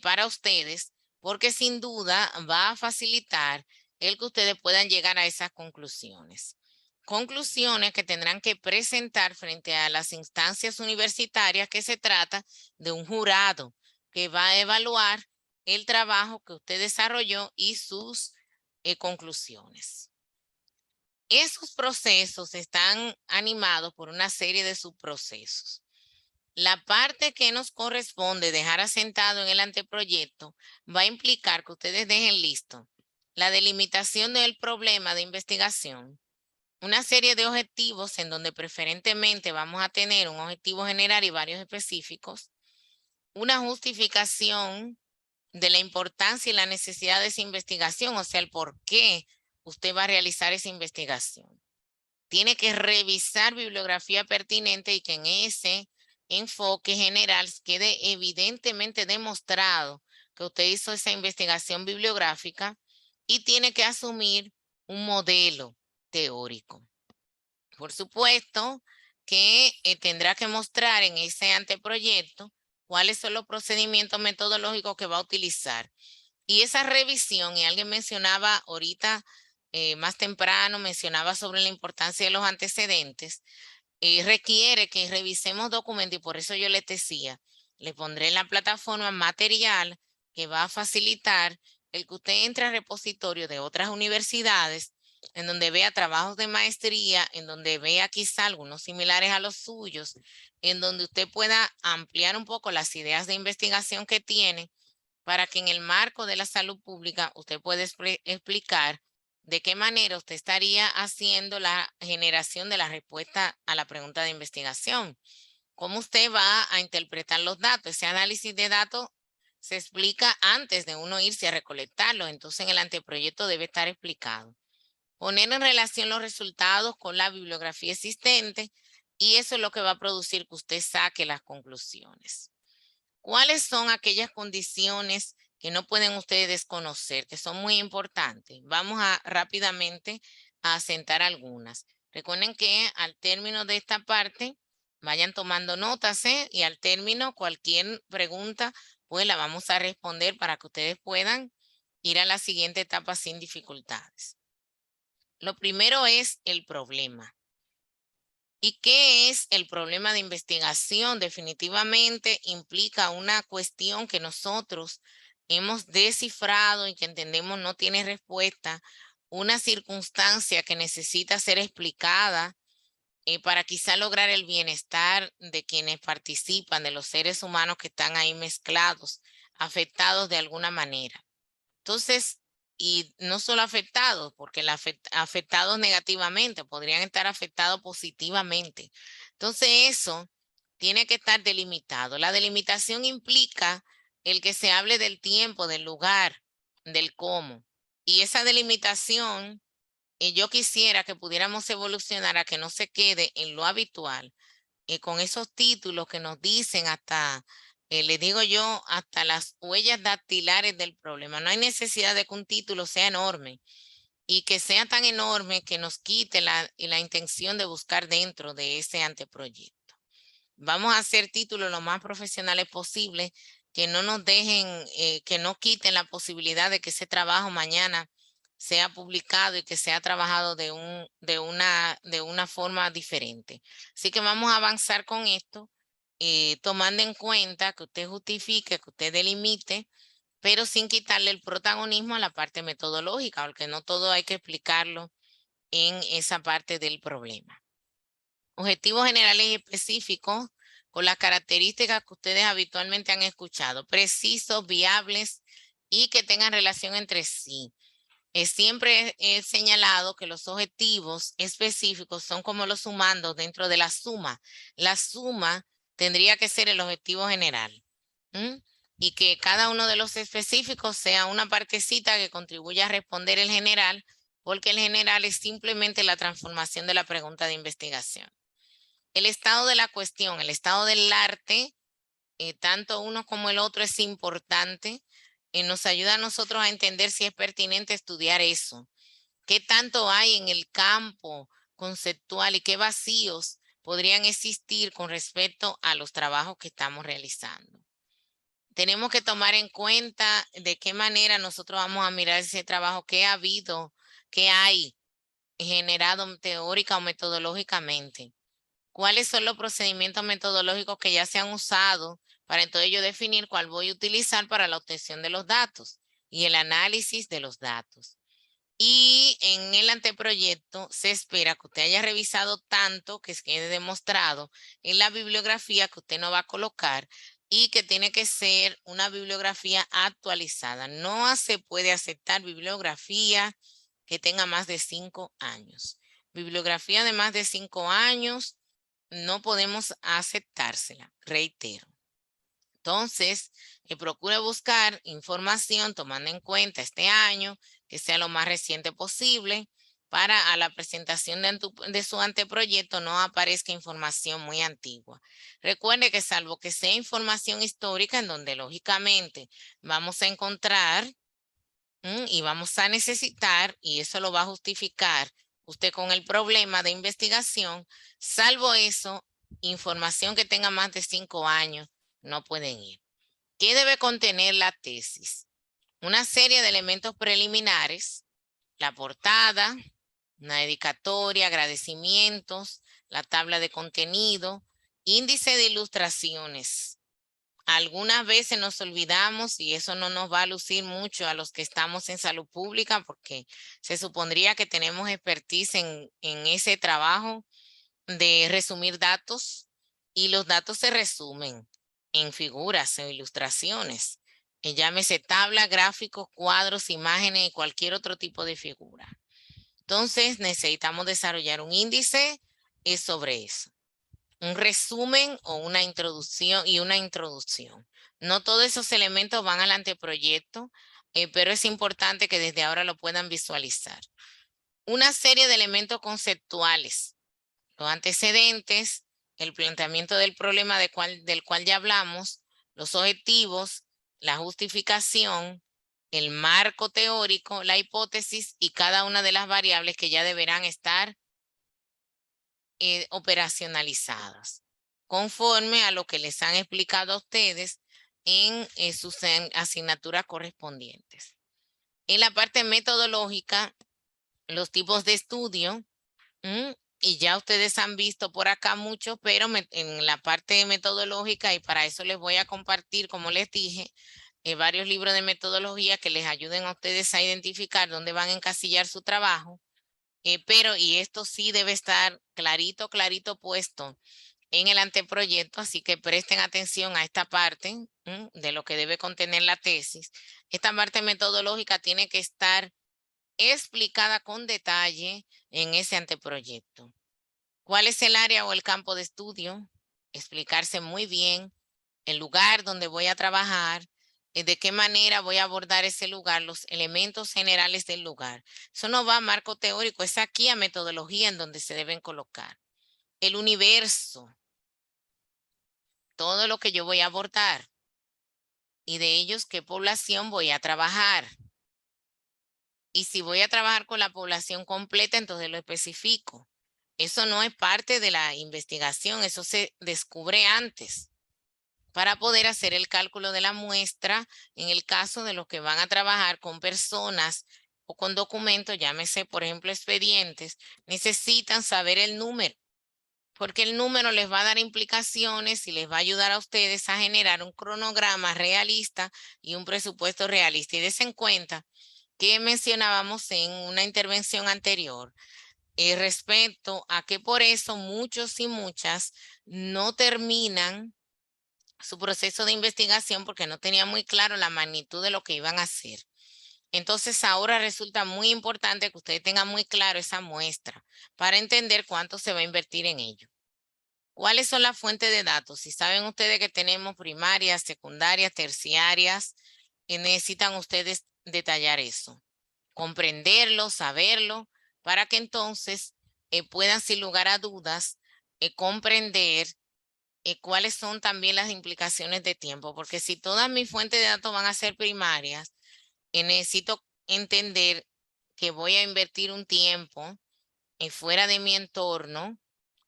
para ustedes, porque sin duda va a facilitar el que ustedes puedan llegar a esas conclusiones. Conclusiones que tendrán que presentar frente a las instancias universitarias, que se trata de un jurado que va a evaluar el trabajo que usted desarrolló y sus conclusiones. Esos procesos están animados por una serie de subprocesos. La parte que nos corresponde dejar asentado en el anteproyecto va a implicar que ustedes dejen listo la delimitación del problema de investigación, una serie de objetivos en donde preferentemente vamos a tener un objetivo general y varios específicos, una justificación de la importancia y la necesidad de esa investigación, o sea, el por qué usted va a realizar esa investigación. Tiene que revisar bibliografía pertinente y que en ese enfoque general quede evidentemente demostrado que usted hizo esa investigación bibliográfica y tiene que asumir un modelo teórico. Por supuesto que tendrá que mostrar en ese anteproyecto cuáles son los procedimientos metodológicos que va a utilizar. Y esa revisión, y alguien mencionaba ahorita, más temprano, mencionaba sobre la importancia de los antecedentes, requiere que revisemos documentos y por eso yo les decía, le pondré en la plataforma material que va a facilitar el que usted entre al repositorio de otras universidades en donde vea trabajos de maestría, en donde vea quizá algunos similares a los suyos, en donde usted pueda ampliar un poco las ideas de investigación que tiene para que en el marco de la salud pública usted pueda explicar de qué manera usted estaría haciendo la generación de la respuesta a la pregunta de investigación. ¿Cómo usted va a interpretar los datos? Ese análisis de datos se explica antes de uno irse a recolectarlo, entonces en el anteproyecto debe estar explicado. Poner en relación los resultados con la bibliografía existente y eso es lo que va a producir que usted saque las conclusiones. ¿Cuáles son aquellas condiciones que no pueden ustedes desconocer, que son muy importantes? Vamos a rápidamente a asentar algunas. Recuerden que al término de esta parte, vayan tomando notas, y al término cualquier pregunta, pues la vamos a responder para que ustedes puedan ir a la siguiente etapa sin dificultades. Lo primero es el problema. ¿Y qué es el problema de investigación? Definitivamente implica una cuestión que nosotros hemos descifrado y que entendemos no tiene respuesta, una circunstancia que necesita ser explicada para quizá lograr el bienestar de quienes participan, de los seres humanos que están ahí mezclados, afectados de alguna manera. Entonces, y no solo afectados, porque afectados negativamente, podrían estar afectados positivamente. Entonces, eso tiene que estar delimitado. La delimitación implica el que se hable del tiempo, del lugar, del cómo. Y esa delimitación, yo quisiera que pudiéramos evolucionar a que no se quede en lo habitual, con esos títulos que nos dicen hasta, le digo yo, hasta las huellas dactilares del problema. No hay necesidad de que un título sea enorme y que sea tan enorme que nos quite la intención de buscar dentro de ese anteproyecto. Vamos a hacer títulos lo más profesionales posible, que no nos dejen, que no quiten la posibilidad de que ese trabajo mañana sea publicado y que sea trabajado de una forma diferente. Así que vamos a avanzar con esto, tomando en cuenta que usted justifique, que usted delimite, pero sin quitarle el protagonismo a la parte metodológica, porque no todo hay que explicarlo en esa parte del problema. Objetivos generales y específicos con las características que ustedes habitualmente han escuchado, precisos, viables y que tengan relación entre sí. Siempre he señalado que los objetivos específicos son como los sumandos dentro de la suma. La suma tendría que ser el objetivo general. Y que cada uno de los específicos sea una partecita que contribuya a responder el general, porque el general es simplemente la transformación de la pregunta de investigación. El estado de la cuestión, el estado del arte, tanto uno como el otro es importante. Nos ayuda a nosotros a entender si es pertinente estudiar eso. ¿Qué tanto hay en el campo conceptual y qué vacíos podrían existir con respecto a los trabajos que estamos realizando? Tenemos que tomar en cuenta de qué manera nosotros vamos a mirar ese trabajo, qué ha habido, qué hay generado teórica o metodológicamente. ¿Cuáles son los procedimientos metodológicos que ya se han usado para entonces yo definir cuál voy a utilizar para la obtención de los datos y el análisis de los datos? Y en el anteproyecto se espera que usted haya revisado tanto que quede demostrado en la bibliografía que usted no va a colocar y que tiene que ser una bibliografía actualizada. No se puede aceptar bibliografía que tenga más de 5 años. Bibliografía de más de 5 años no podemos aceptársela, reitero. Entonces, procure buscar información tomando en cuenta este año, que sea lo más reciente posible, para a la presentación de su anteproyecto no aparezca información muy antigua. Recuerde que salvo que sea información histórica en donde lógicamente vamos a encontrar y vamos a necesitar, y eso lo va a justificar usted con el problema de investigación, salvo eso, información que tenga más de 5 años no pueden ir. ¿Qué debe contener la tesis? Una serie de elementos preliminares, la portada, una dedicatoria, agradecimientos, la tabla de contenido, índice de ilustraciones. Algunas veces nos olvidamos y eso no nos va a lucir mucho a los que estamos en salud pública porque se supondría que tenemos expertise en ese trabajo de resumir datos y los datos se resumen en figuras o ilustraciones. Llámese tabla, gráficos, cuadros, imágenes y cualquier otro tipo de figura. Entonces necesitamos desarrollar un índice sobre eso. un resumen o una introducción y una introducción. No todos esos elementos van al anteproyecto, pero es importante que desde ahora lo puedan visualizar. Una serie de elementos conceptuales, los antecedentes, el planteamiento del problema del cual ya hablamos, los objetivos, la justificación, el marco teórico, la hipótesis y cada una de las variables que ya deberán estar operacionalizadas, conforme a lo que les han explicado a ustedes en sus asignaturas correspondientes. En la parte metodológica, los tipos de estudio, y ya ustedes han visto por acá mucho, pero en la parte metodológica, y para eso les voy a compartir, como les dije, varios libros de metodología que les ayuden a ustedes a identificar dónde van a encasillar su trabajo. Y esto sí debe estar clarito, clarito puesto en el anteproyecto, así que presten atención a esta parte de lo que debe contener la tesis. Esta parte metodológica tiene que estar explicada con detalle en ese anteproyecto. ¿Cuál es el área o el campo de estudio? Explicarse muy bien el lugar donde voy a trabajar, de qué manera voy a abordar ese lugar, los elementos generales del lugar. Eso no va a marco teórico, es aquí a metodología en donde se deben colocar. El universo, todo lo que yo voy a abordar y de ellos qué población voy a trabajar. Y si voy a trabajar con la población completa, entonces lo especifico. Eso no es parte de la investigación, eso se descubre antes para poder hacer el cálculo de la muestra en el caso de los que van a trabajar con personas o con documentos, llámese por ejemplo expedientes, necesitan saber el número, porque el número les va a dar implicaciones y les va a ayudar a ustedes a generar un cronograma realista y un presupuesto realista. Y des en cuenta que mencionábamos en una intervención anterior respecto a que por eso muchos y muchas no terminan su proceso de investigación porque no tenían muy claro la magnitud de lo que iban a hacer. Entonces ahora resulta muy importante que ustedes tengan muy claro esa muestra para entender cuánto se va a invertir en ello. ¿Cuáles son las fuentes de datos? Si saben ustedes que tenemos primarias, secundarias, terciarias, necesitan ustedes detallar eso, comprenderlo, saberlo, para que entonces puedan sin lugar a dudas comprender cuáles son también las implicaciones de tiempo, porque si todas mis fuentes de datos van a ser primarias, necesito entender que voy a invertir un tiempo fuera de mi entorno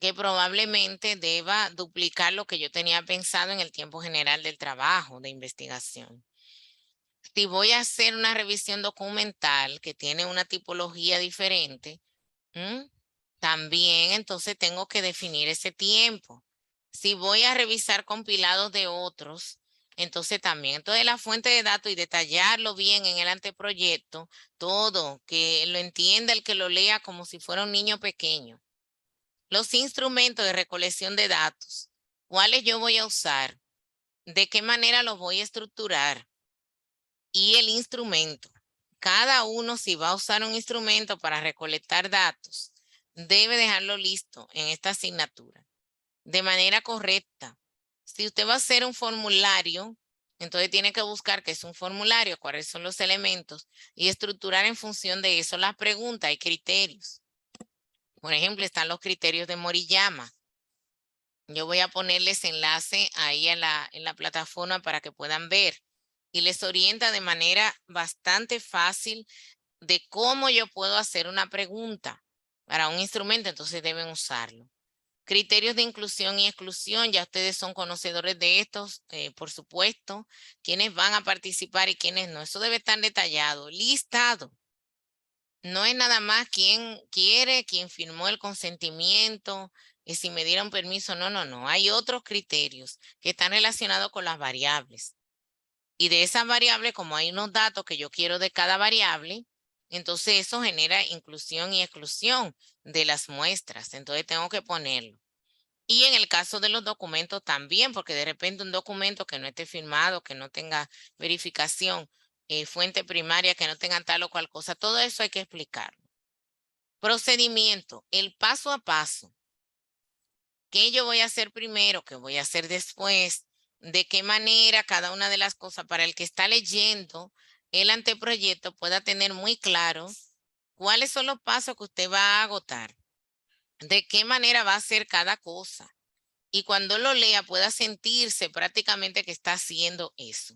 que probablemente deba duplicar lo que yo tenía pensado en el tiempo general del trabajo de investigación. Si voy a hacer una revisión documental que tiene una tipología diferente, también entonces tengo que definir ese tiempo. Si voy a revisar compilados de otros, entonces también. Entonces la fuente de datos y detallarlo bien en el anteproyecto, todo, que lo entienda el que lo lea como si fuera un niño pequeño. Los instrumentos de recolección de datos, cuáles yo voy a usar, de qué manera los voy a estructurar y el instrumento. Cada uno, si va a usar un instrumento para recolectar datos, debe dejarlo listo en esta asignatura de manera correcta. Si usted va a hacer un formulario, entonces tiene que buscar qué es un formulario, cuáles son los elementos y estructurar en función de eso las preguntas y criterios. Por ejemplo, están los criterios de Moriyama. Yo voy a ponerles enlace ahí en la plataforma para que puedan ver y les orienta de manera bastante fácil de cómo yo puedo hacer una pregunta para un instrumento, entonces deben usarlo. Criterios de inclusión y exclusión, ya ustedes son conocedores de estos, por supuesto, quiénes van a participar y quiénes no. Eso debe estar detallado, listado. No es nada más quién quiere, quién firmó el consentimiento, y si me dieron permiso. No, no, no. Hay otros criterios que están relacionados con las variables. Y de esas variables, como hay unos datos que yo quiero de cada variable, entonces eso genera inclusión y exclusión de las muestras. Entonces tengo que ponerlo. Y en el caso de los documentos también, porque de repente un documento que no esté firmado, que no tenga verificación, fuente primaria, que no tenga tal o cual cosa, todo eso hay que explicarlo. Procedimiento, el paso a paso qué yo voy a hacer primero, qué voy a hacer después, de qué manera cada una de las cosas para el que está leyendo el anteproyecto pueda tener muy claro cuáles son los pasos que usted va a agotar, de qué manera va a hacer cada cosa. Y cuando lo lea pueda sentirse prácticamente que está haciendo eso.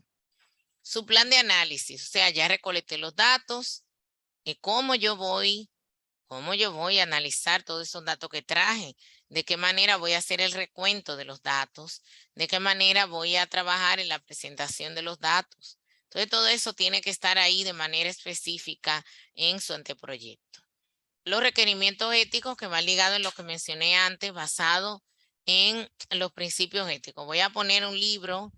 Su plan de análisis, o sea, ya recolecté los datos, cómo yo voy a analizar todos esos datos que traje, de qué manera voy a hacer el recuento de los datos, de qué manera voy a trabajar en la presentación de los datos. Entonces, todo eso tiene que estar ahí de manera específica en su anteproyecto. Los requerimientos éticos que van ligados en lo que mencioné antes, basado en los principios éticos. Voy a poner un libro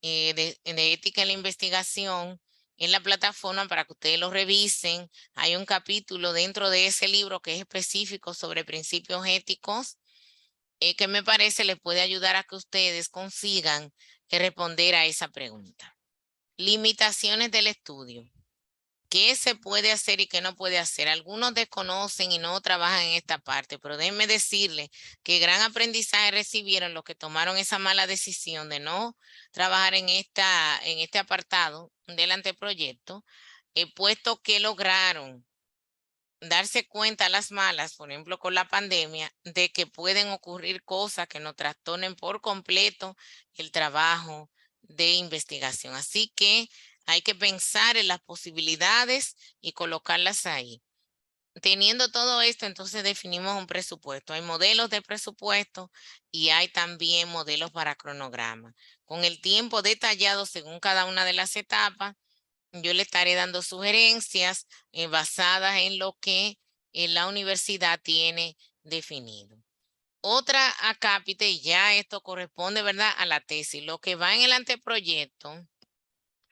de ética en la investigación en la plataforma para que ustedes lo revisen. Hay un capítulo dentro de ese libro que es específico sobre principios éticos que me parece les puede ayudar a que ustedes consigan responder a esa pregunta. Limitaciones del estudio. ¿Qué se puede hacer y qué no puede hacer? Algunos desconocen y no trabajan en esta parte, pero déjenme decirles que gran aprendizaje recibieron los que tomaron esa mala decisión de no trabajar en este apartado del anteproyecto, puesto que lograron darse cuenta a las malas, por ejemplo, con la pandemia, de que pueden ocurrir cosas que nos trastornen por completo el trabajo de investigación. Así que hay que pensar en las posibilidades y colocarlas ahí. Teniendo todo esto, entonces definimos un presupuesto. Hay modelos de presupuesto y hay también modelos para cronograma. Con el tiempo detallado según cada una de las etapas, yo le estaré dando sugerencias basadas en lo que la universidad tiene definido. Otra acápite, y ya esto corresponde, ¿verdad?, a la tesis. Lo que va en el anteproyecto,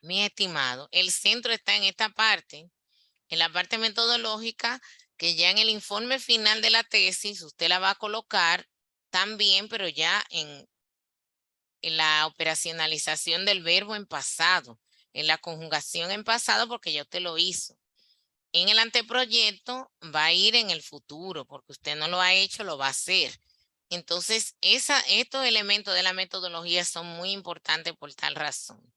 mi estimado, el centro está en esta parte, en la parte metodológica, que ya en el informe final de la tesis usted la va a colocar también, pero ya en la operacionalización del verbo en pasado, en la conjugación en pasado, porque ya usted lo hizo. En el anteproyecto va a ir en el futuro, porque usted no lo ha hecho, lo va a hacer. Entonces, estos elementos de la metodología son muy importantes por tal razón.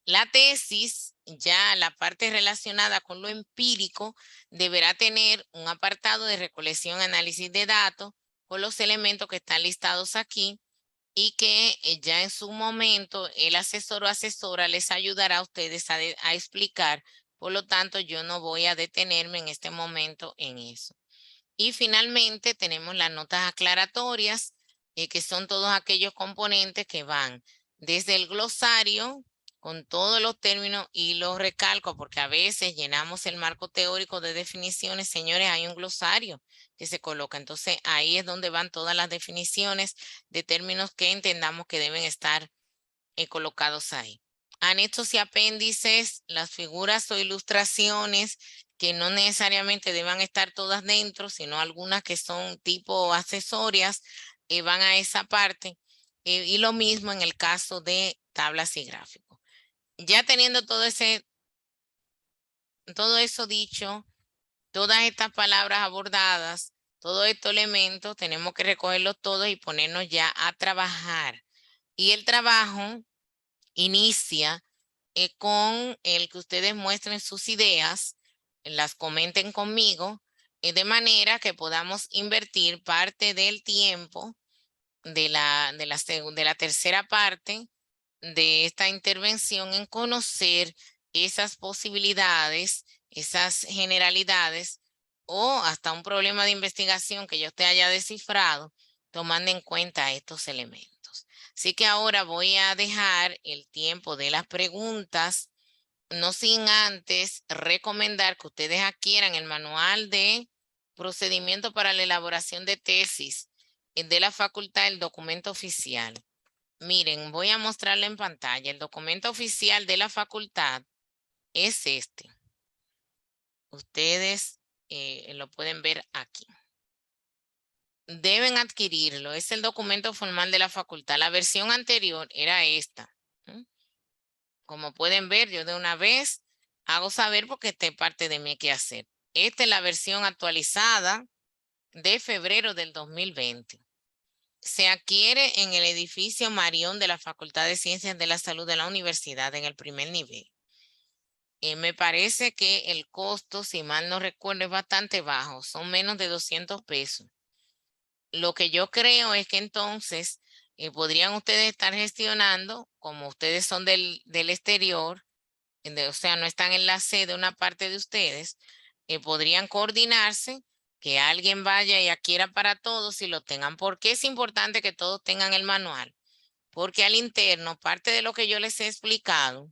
La tesis, ya la parte relacionada con lo empírico, deberá tener un apartado de recolección y análisis de datos con los elementos que están listados aquí y que ya en su momento el asesor o asesora les ayudará a ustedes a explicar. Por lo tanto, yo no voy a detenerme en este momento en eso. Y finalmente tenemos las notas aclaratorias, que son todos aquellos componentes que van desde el glosario con todos los términos y los recalco, porque a veces llenamos el marco teórico de definiciones. Señores, hay un glosario que se coloca. Entonces, ahí es donde van todas las definiciones de términos que entendamos que deben estar colocados ahí. Anexos y apéndices, las figuras o ilustraciones que no necesariamente deban estar todas dentro, sino algunas que son tipo accesorias, van a esa parte. Y lo mismo en el caso de tablas y gráficos. Ya teniendo todo eso dicho, todas estas palabras abordadas, todos estos elementos, tenemos que recogerlos todos y ponernos ya a trabajar. Y el trabajo inicia con el que ustedes muestren sus ideas, las comenten conmigo, de manera que podamos invertir parte del tiempo de la tercera parte de esta intervención en conocer esas posibilidades, esas generalidades o hasta un problema de investigación que yo te haya descifrado, tomando en cuenta estos elementos. Así que ahora voy a dejar el tiempo de las preguntas, no sin antes recomendar que ustedes adquieran el manual de procedimiento para la elaboración de tesis de la facultad, el documento oficial. Miren, voy a mostrarle en pantalla. El documento oficial de la facultad es este. Ustedes lo pueden ver aquí. Deben adquirirlo. Es el documento formal de la facultad. La versión anterior era esta. Como pueden ver, yo de una vez hago saber porque esta es parte de mi quehacer. Esta es la versión actualizada de febrero del 2020. se adquiere en el edificio Marión de la Facultad de Ciencias de la Salud de la Universidad en el primer nivel. Me parece que el costo, si mal no recuerdo, es bastante bajo, son menos de 200 pesos. Lo que yo creo es que entonces podrían ustedes estar gestionando, como ustedes son del exterior, o sea, no están en la sede, una parte de ustedes, podrían coordinarse, que alguien vaya y adquiera para todos y lo tengan. ¿Por qué es importante que todos tengan el manual? Porque al interno, parte de lo que yo les he explicado,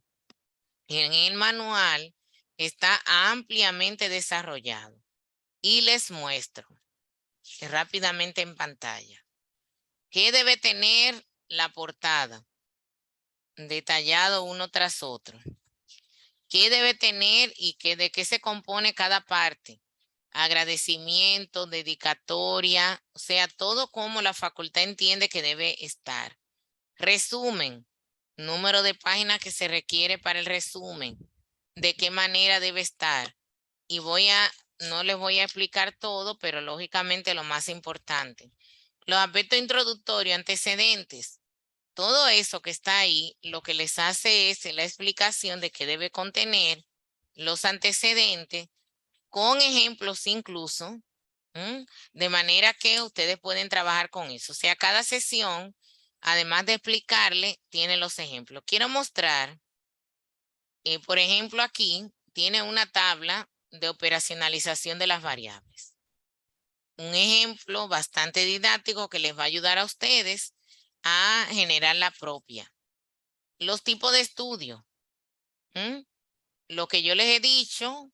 en el manual está ampliamente desarrollado. Y les muestro rápidamente en pantalla. ¿Qué debe tener la portada? Detallado uno tras otro. ¿Qué debe tener y de qué se compone cada parte? Agradecimiento, dedicatoria, o sea, todo como la facultad entiende que debe estar. Resumen, número de páginas que se requiere para el resumen, de qué manera debe estar. Y no les voy a explicar todo, pero lógicamente lo más importante. Los aspectos introductorios, antecedentes, todo eso que está ahí, lo que les hace es la explicación de qué debe contener los antecedentes, con ejemplos incluso, de manera que ustedes pueden trabajar con eso. O sea, cada sesión, además de explicarle, tiene los ejemplos. Quiero mostrar, por ejemplo, aquí tiene una tabla de operacionalización de las variables. Un ejemplo bastante didáctico que les va a ayudar a ustedes a generar la propia. Los tipos de estudio. Lo que yo les he dicho,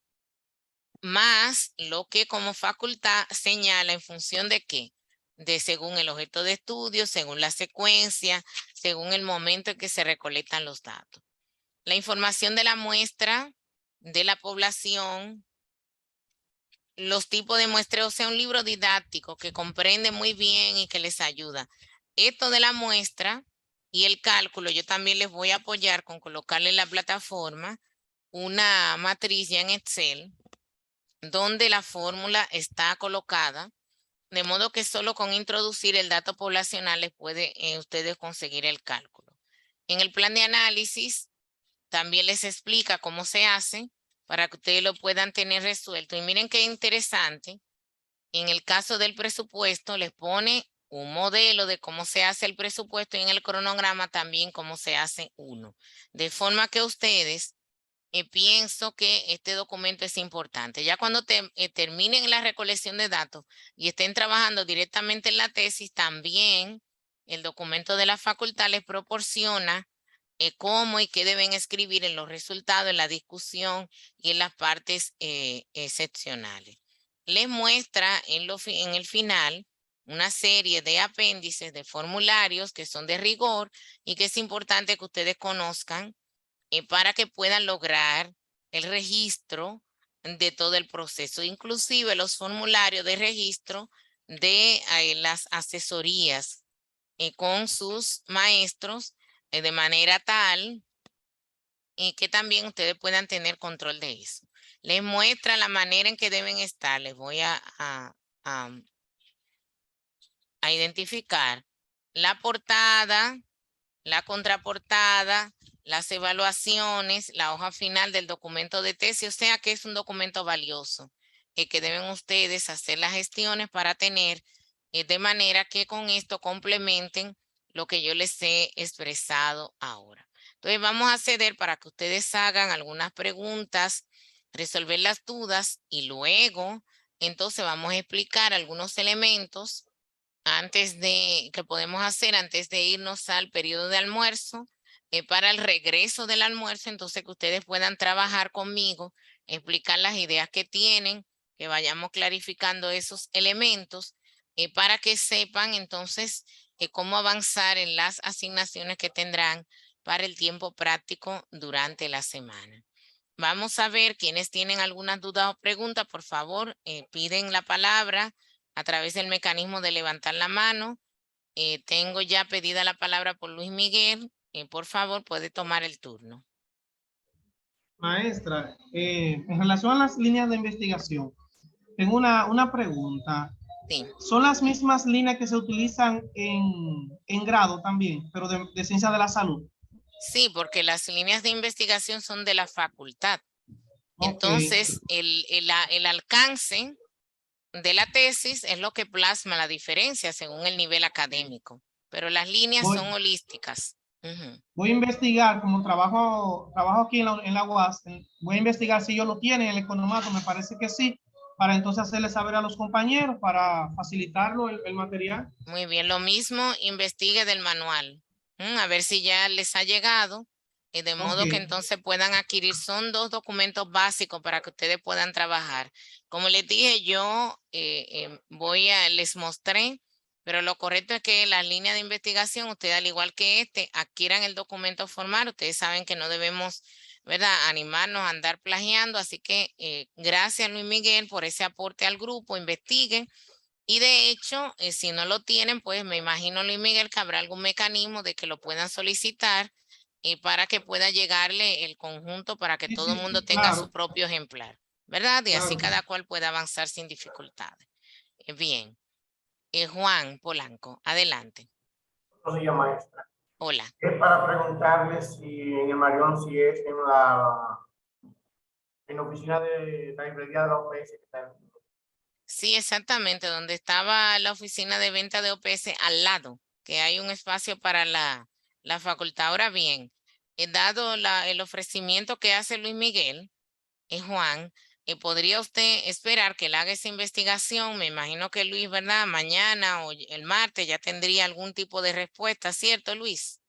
más lo que como facultad señala en función de qué. De según el objeto de estudio, según la secuencia, según el momento en que se recolectan los datos. La información de la muestra, de la población, los tipos de muestreo, o sea, un libro didáctico que comprende muy bien y que les ayuda. Esto de la muestra y el cálculo, yo también les voy a apoyar con colocarle en la plataforma una matriz ya en Excel, donde la fórmula está colocada, de modo que solo con introducir el dato poblacional les puede ustedes conseguir el cálculo. En el plan de análisis también les explica cómo se hace para que ustedes lo puedan tener resuelto. Y miren qué interesante, en el caso del presupuesto les pone un modelo de cómo se hace el presupuesto y en el cronograma también cómo se hace uno. De forma que ustedes pienso que este documento es importante. Ya cuando terminen la recolección de datos y estén trabajando directamente en la tesis, también el documento de la facultad les proporciona cómo y qué deben escribir en los resultados, en la discusión y en las partes excepcionales. Les muestra en el final una serie de apéndices, de formularios que son de rigor y que es importante que ustedes conozcan para que puedan lograr el registro de todo el proceso, inclusive los formularios de registro de las asesorías con sus maestros de manera tal que también ustedes puedan tener control de eso. Les muestra la manera en que deben estar. Les voy a identificar la portada, la contraportada, las evaluaciones, la hoja final del documento de tesis, o sea que es un documento valioso que deben ustedes hacer las gestiones para tener de manera que con esto complementen lo que yo les he expresado ahora. Entonces vamos a ceder para que ustedes hagan algunas preguntas, resolver las dudas y luego entonces vamos a explicar algunos elementos que podemos hacer antes de irnos al periodo de almuerzo, para el regreso del almuerzo, entonces que ustedes puedan trabajar conmigo, explicar las ideas que tienen, que vayamos clarificando esos elementos, para que sepan entonces cómo avanzar en las asignaciones que tendrán para el tiempo práctico durante la semana. Vamos a ver quienes tienen algunas dudas o preguntas, por favor, piden la palabra a través del mecanismo de levantar la mano. Tengo ya pedida la palabra por Luis Miguel. Por favor, puede tomar el turno. Maestra, en relación a las líneas de investigación, tengo una pregunta. Sí. Son las mismas líneas que se utilizan en grado también, pero de ciencia de la salud. Sí, porque las líneas de investigación son de la facultad. Entonces, el alcance de la tesis es lo que plasma la diferencia según el nivel académico, pero las líneas son holísticas. Voy a investigar, como trabajo aquí en la UAS, voy a investigar si ellos lo tienen, el economato, me parece que sí, para entonces hacerle saber a los compañeros, para facilitarlo el material. Muy bien, lo mismo investigue del manual, a ver si ya les ha llegado, de modo que entonces puedan adquirir. Son 2 documentos básicos para que ustedes puedan trabajar. Como les dije, yo les mostré, pero lo correcto es que la línea de investigación, ustedes al igual que adquieran el documento formal. Ustedes saben que no debemos, ¿verdad?, animarnos a andar plagiando, así que gracias Luis Miguel por ese aporte al grupo. Investiguen. Y de hecho, si no lo tienen, pues me imagino, Luis Miguel, que habrá algún mecanismo de que lo puedan solicitar para que pueda llegarle el conjunto para que todo el mundo tenga su propio ejemplar, ¿verdad? Y así cada cual pueda avanzar sin dificultades. Bien. Juan Polanco, adelante. Buenos días, maestra. Hola. Es para preguntarle si en el Marión, si es en la oficina de la librería de la OPS que está en... Sí, exactamente, donde estaba la oficina de venta de OPS al lado, que hay un espacio para la facultad. Ahora bien, dado el ofrecimiento que hace Luis Miguel, Juan, ¿podría usted esperar que él haga esa investigación? Me imagino que Luis, ¿verdad? Mañana o el martes ya tendría algún tipo de respuesta, ¿cierto, Luis?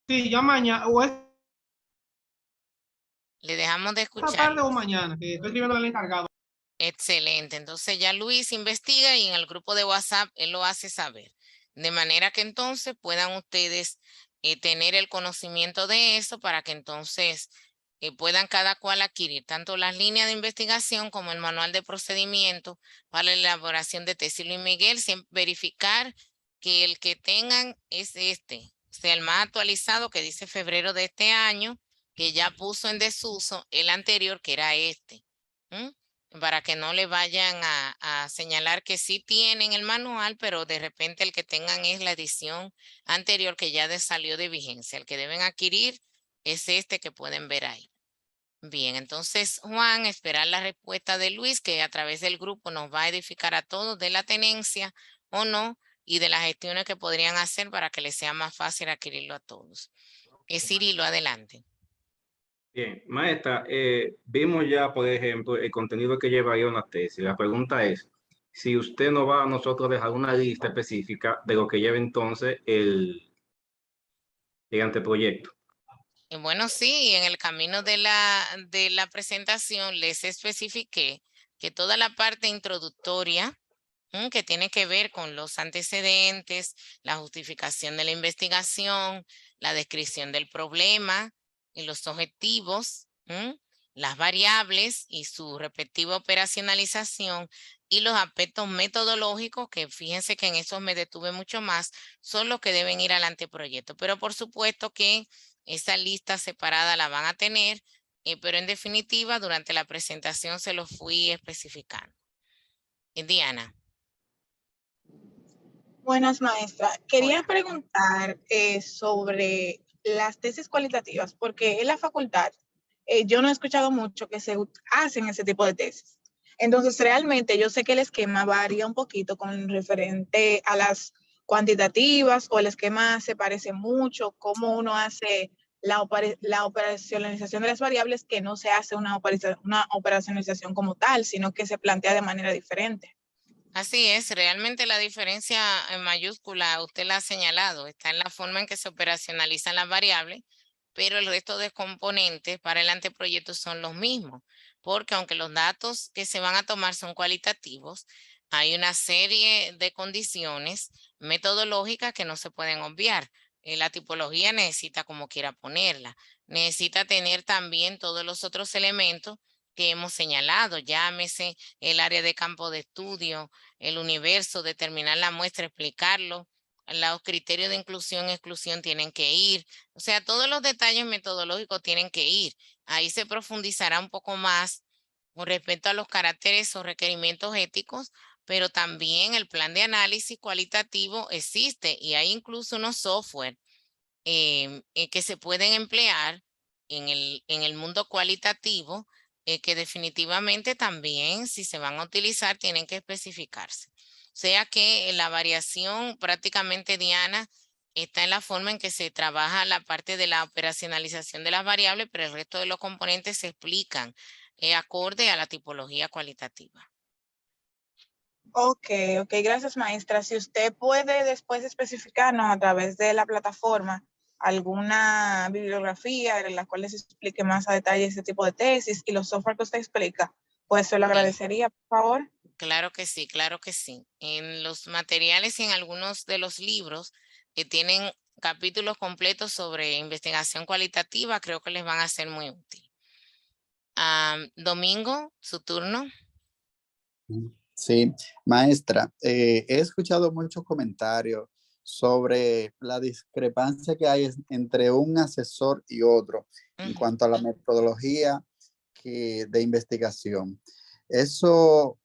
Sí, ya mañana, Le dejamos de escuchar. Esta tarde o mañana, que estoy escribiendo al encargado. Excelente. Entonces ya Luis investiga y en el grupo de WhatsApp él lo hace saber. De manera que entonces puedan ustedes tener el conocimiento de eso para que entonces puedan cada cual adquirir tanto las líneas de investigación como el manual de procedimiento para la elaboración de tesis. Luis Miguel, siempre verificar que el que tengan es sea el más actualizado, que dice febrero de este año, que ya puso en desuso el anterior, que era este. Para que no le vayan a señalar que sí tienen el manual, pero de repente el que tengan es la edición anterior que ya salió de vigencia. El que deben adquirir es este que pueden ver ahí. Bien, entonces Juan, esperar la respuesta de Luis, que a través del grupo nos va a edificar a todos de la tenencia o no, y de las gestiones que podrían hacer para que les sea más fácil adquirirlo a todos. Cirilo, adelante. Bien, maestra, vimos ya, por ejemplo, el contenido que llevaría una tesis. La pregunta es, si usted nos va a nosotros dejar una lista específica de lo que lleva entonces el anteproyecto. Bueno, sí, en el camino de la presentación les especifiqué que toda la parte introductoria que tiene que ver con los antecedentes, la justificación de la investigación, la descripción del problema y los objetivos, las variables y su respectiva operacionalización y los aspectos metodológicos, que fíjense que en esos me detuve mucho más, son los que deben ir al anteproyecto. Pero por supuesto que esa lista separada la van a tener, pero en definitiva durante la presentación se los fui especificando. Diana. Buenas, maestra. Quería Hola. preguntar sobre las tesis cualitativas, porque en la facultad yo no he escuchado mucho que se hacen ese tipo de tesis. Entonces, realmente yo sé que el esquema varía un poquito con referente a las cuantitativas o el esquema se parece mucho, cómo uno hace la operacionalización de las variables, que no se hace una operacionalización como tal, sino que se plantea de manera diferente. Así es, realmente la diferencia en mayúscula, usted la ha señalado, está en la forma en que se operacionalizan las variables, pero el resto de componentes para el anteproyecto son los mismos, porque aunque los datos que se van a tomar son cualitativos, hay una serie de condiciones metodológicas que no se pueden obviar. La tipología necesita como quiera ponerla, necesita tener también todos los otros elementos que hemos señalado, llámese el área de campo de estudio, el universo, determinar la muestra, explicarlo, los criterios de inclusión y exclusión tienen que ir, o sea, todos los detalles metodológicos tienen que ir. Ahí se profundizará un poco más con respecto a los caracteres o requerimientos éticos, pero también el plan de análisis cualitativo existe y hay incluso unos software que se pueden emplear en el mundo cualitativo que definitivamente también, si se van a utilizar, tienen que especificarse. O sea que la variación prácticamente, Diana, está en la forma en que se trabaja la parte de la operacionalización de las variables, pero el resto de los componentes se explican acorde a la tipología cualitativa. Ok, gracias maestra. Si usted puede después especificarnos a través de la plataforma alguna bibliografía en la cual les explique más a detalle ese tipo de tesis y los software que usted explica, pues se lo agradecería, por favor. Claro que sí, claro que sí. En los materiales y en algunos de los libros que tienen capítulos completos sobre investigación cualitativa, creo que les van a ser muy útil. Domingo, su turno. Sí, maestra, he escuchado muchos comentarios sobre la discrepancia que hay entre un asesor y otro en cuanto a la metodología de investigación. Eso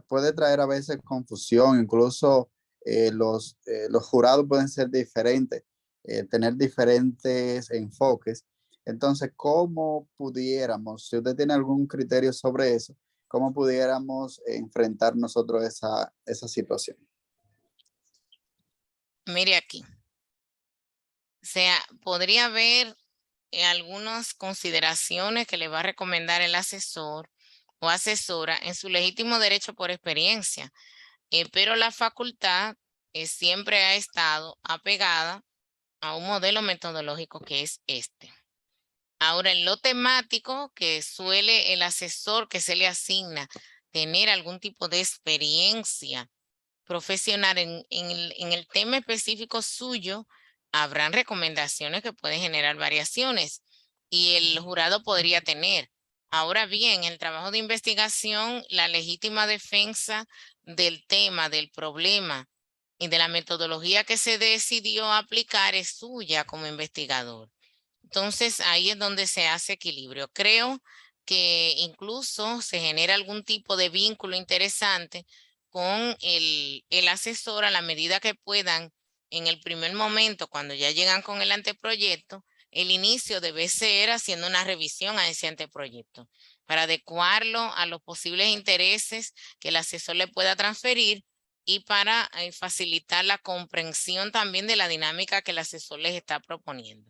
puede traer a veces confusión, incluso los jurados pueden ser diferentes, tener diferentes enfoques. Entonces, ¿cómo pudiéramos, si usted tiene algún criterio sobre eso, cómo pudiéramos enfrentar nosotros esa situación? Mire aquí. O sea, podría haber algunas consideraciones que le va a recomendar el asesor o asesora en su legítimo derecho por experiencia, pero la facultad siempre ha estado apegada a un modelo metodológico que es este. Ahora, en lo temático, que suele el asesor que se le asigna tener algún tipo de experiencia profesional en el tema específico suyo, habrán recomendaciones que pueden generar variaciones y el jurado podría tener. Ahora bien, el trabajo de investigación, la legítima defensa del tema, del problema y de la metodología que se decidió aplicar es suya como investigador. Entonces, ahí es donde se hace equilibrio. Creo que incluso se genera algún tipo de vínculo interesante con el asesor a la medida que puedan en el primer momento, cuando ya llegan con el anteproyecto. El inicio debe ser haciendo una revisión a ese anteproyecto para adecuarlo a los posibles intereses que el asesor le pueda transferir y para facilitar la comprensión también de la dinámica que el asesor les está proponiendo.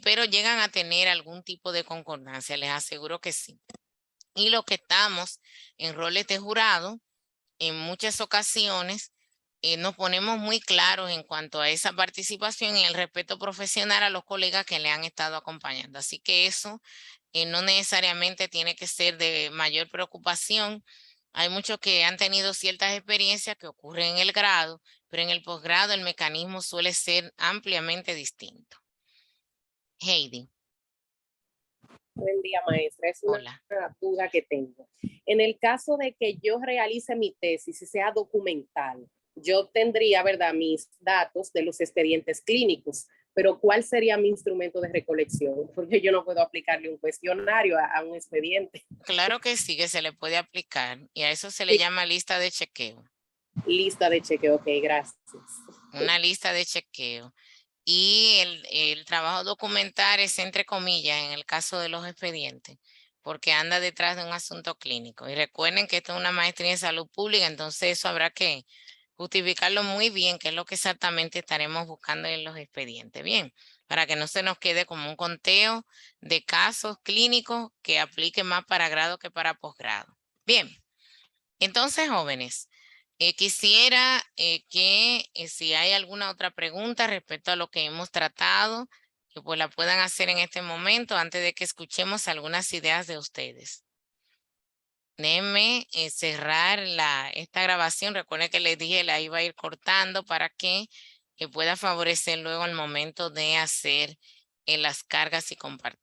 Pero llegan a tener algún tipo de concordancia, les aseguro que sí. Y los que estamos en roles de jurado, en muchas ocasiones nos ponemos muy claros en cuanto a esa participación y el respeto profesional a los colegas que le han estado acompañando. Así que eso no necesariamente tiene que ser de mayor preocupación. Hay muchos que han tenido ciertas experiencias que ocurren en el grado, pero en el posgrado el mecanismo suele ser ampliamente distinto. Heidi. Buen día, maestra. Es una Hola. duda que tengo. En el caso de que yo realice mi tesis y sea documental, yo tendría, ¿verdad?, mis datos de los expedientes clínicos, pero ¿cuál sería mi instrumento de recolección? Porque yo no puedo aplicarle un cuestionario a un expediente. Claro que sí, que se le puede aplicar y a eso se le llama lista de chequeo. Lista de chequeo, ok, gracias. Una lista de chequeo. Y el trabajo documental es entre comillas en el caso de los expedientes, porque anda detrás de un asunto clínico. Y recuerden que esto es una maestría en salud pública, entonces eso habrá que justificarlo muy bien, que es lo que exactamente estaremos buscando en los expedientes. Bien, para que no se nos quede como un conteo de casos clínicos que aplique más para grado que para posgrado. Bien, entonces, jóvenes, quisiera que si hay alguna otra pregunta respecto a lo que hemos tratado, que pues la puedan hacer en este momento antes de que escuchemos algunas ideas de ustedes. Déjenme cerrar esta grabación. Recuerden que les dije la iba a ir cortando para que pueda favorecer luego el momento de hacer las cargas y compartir.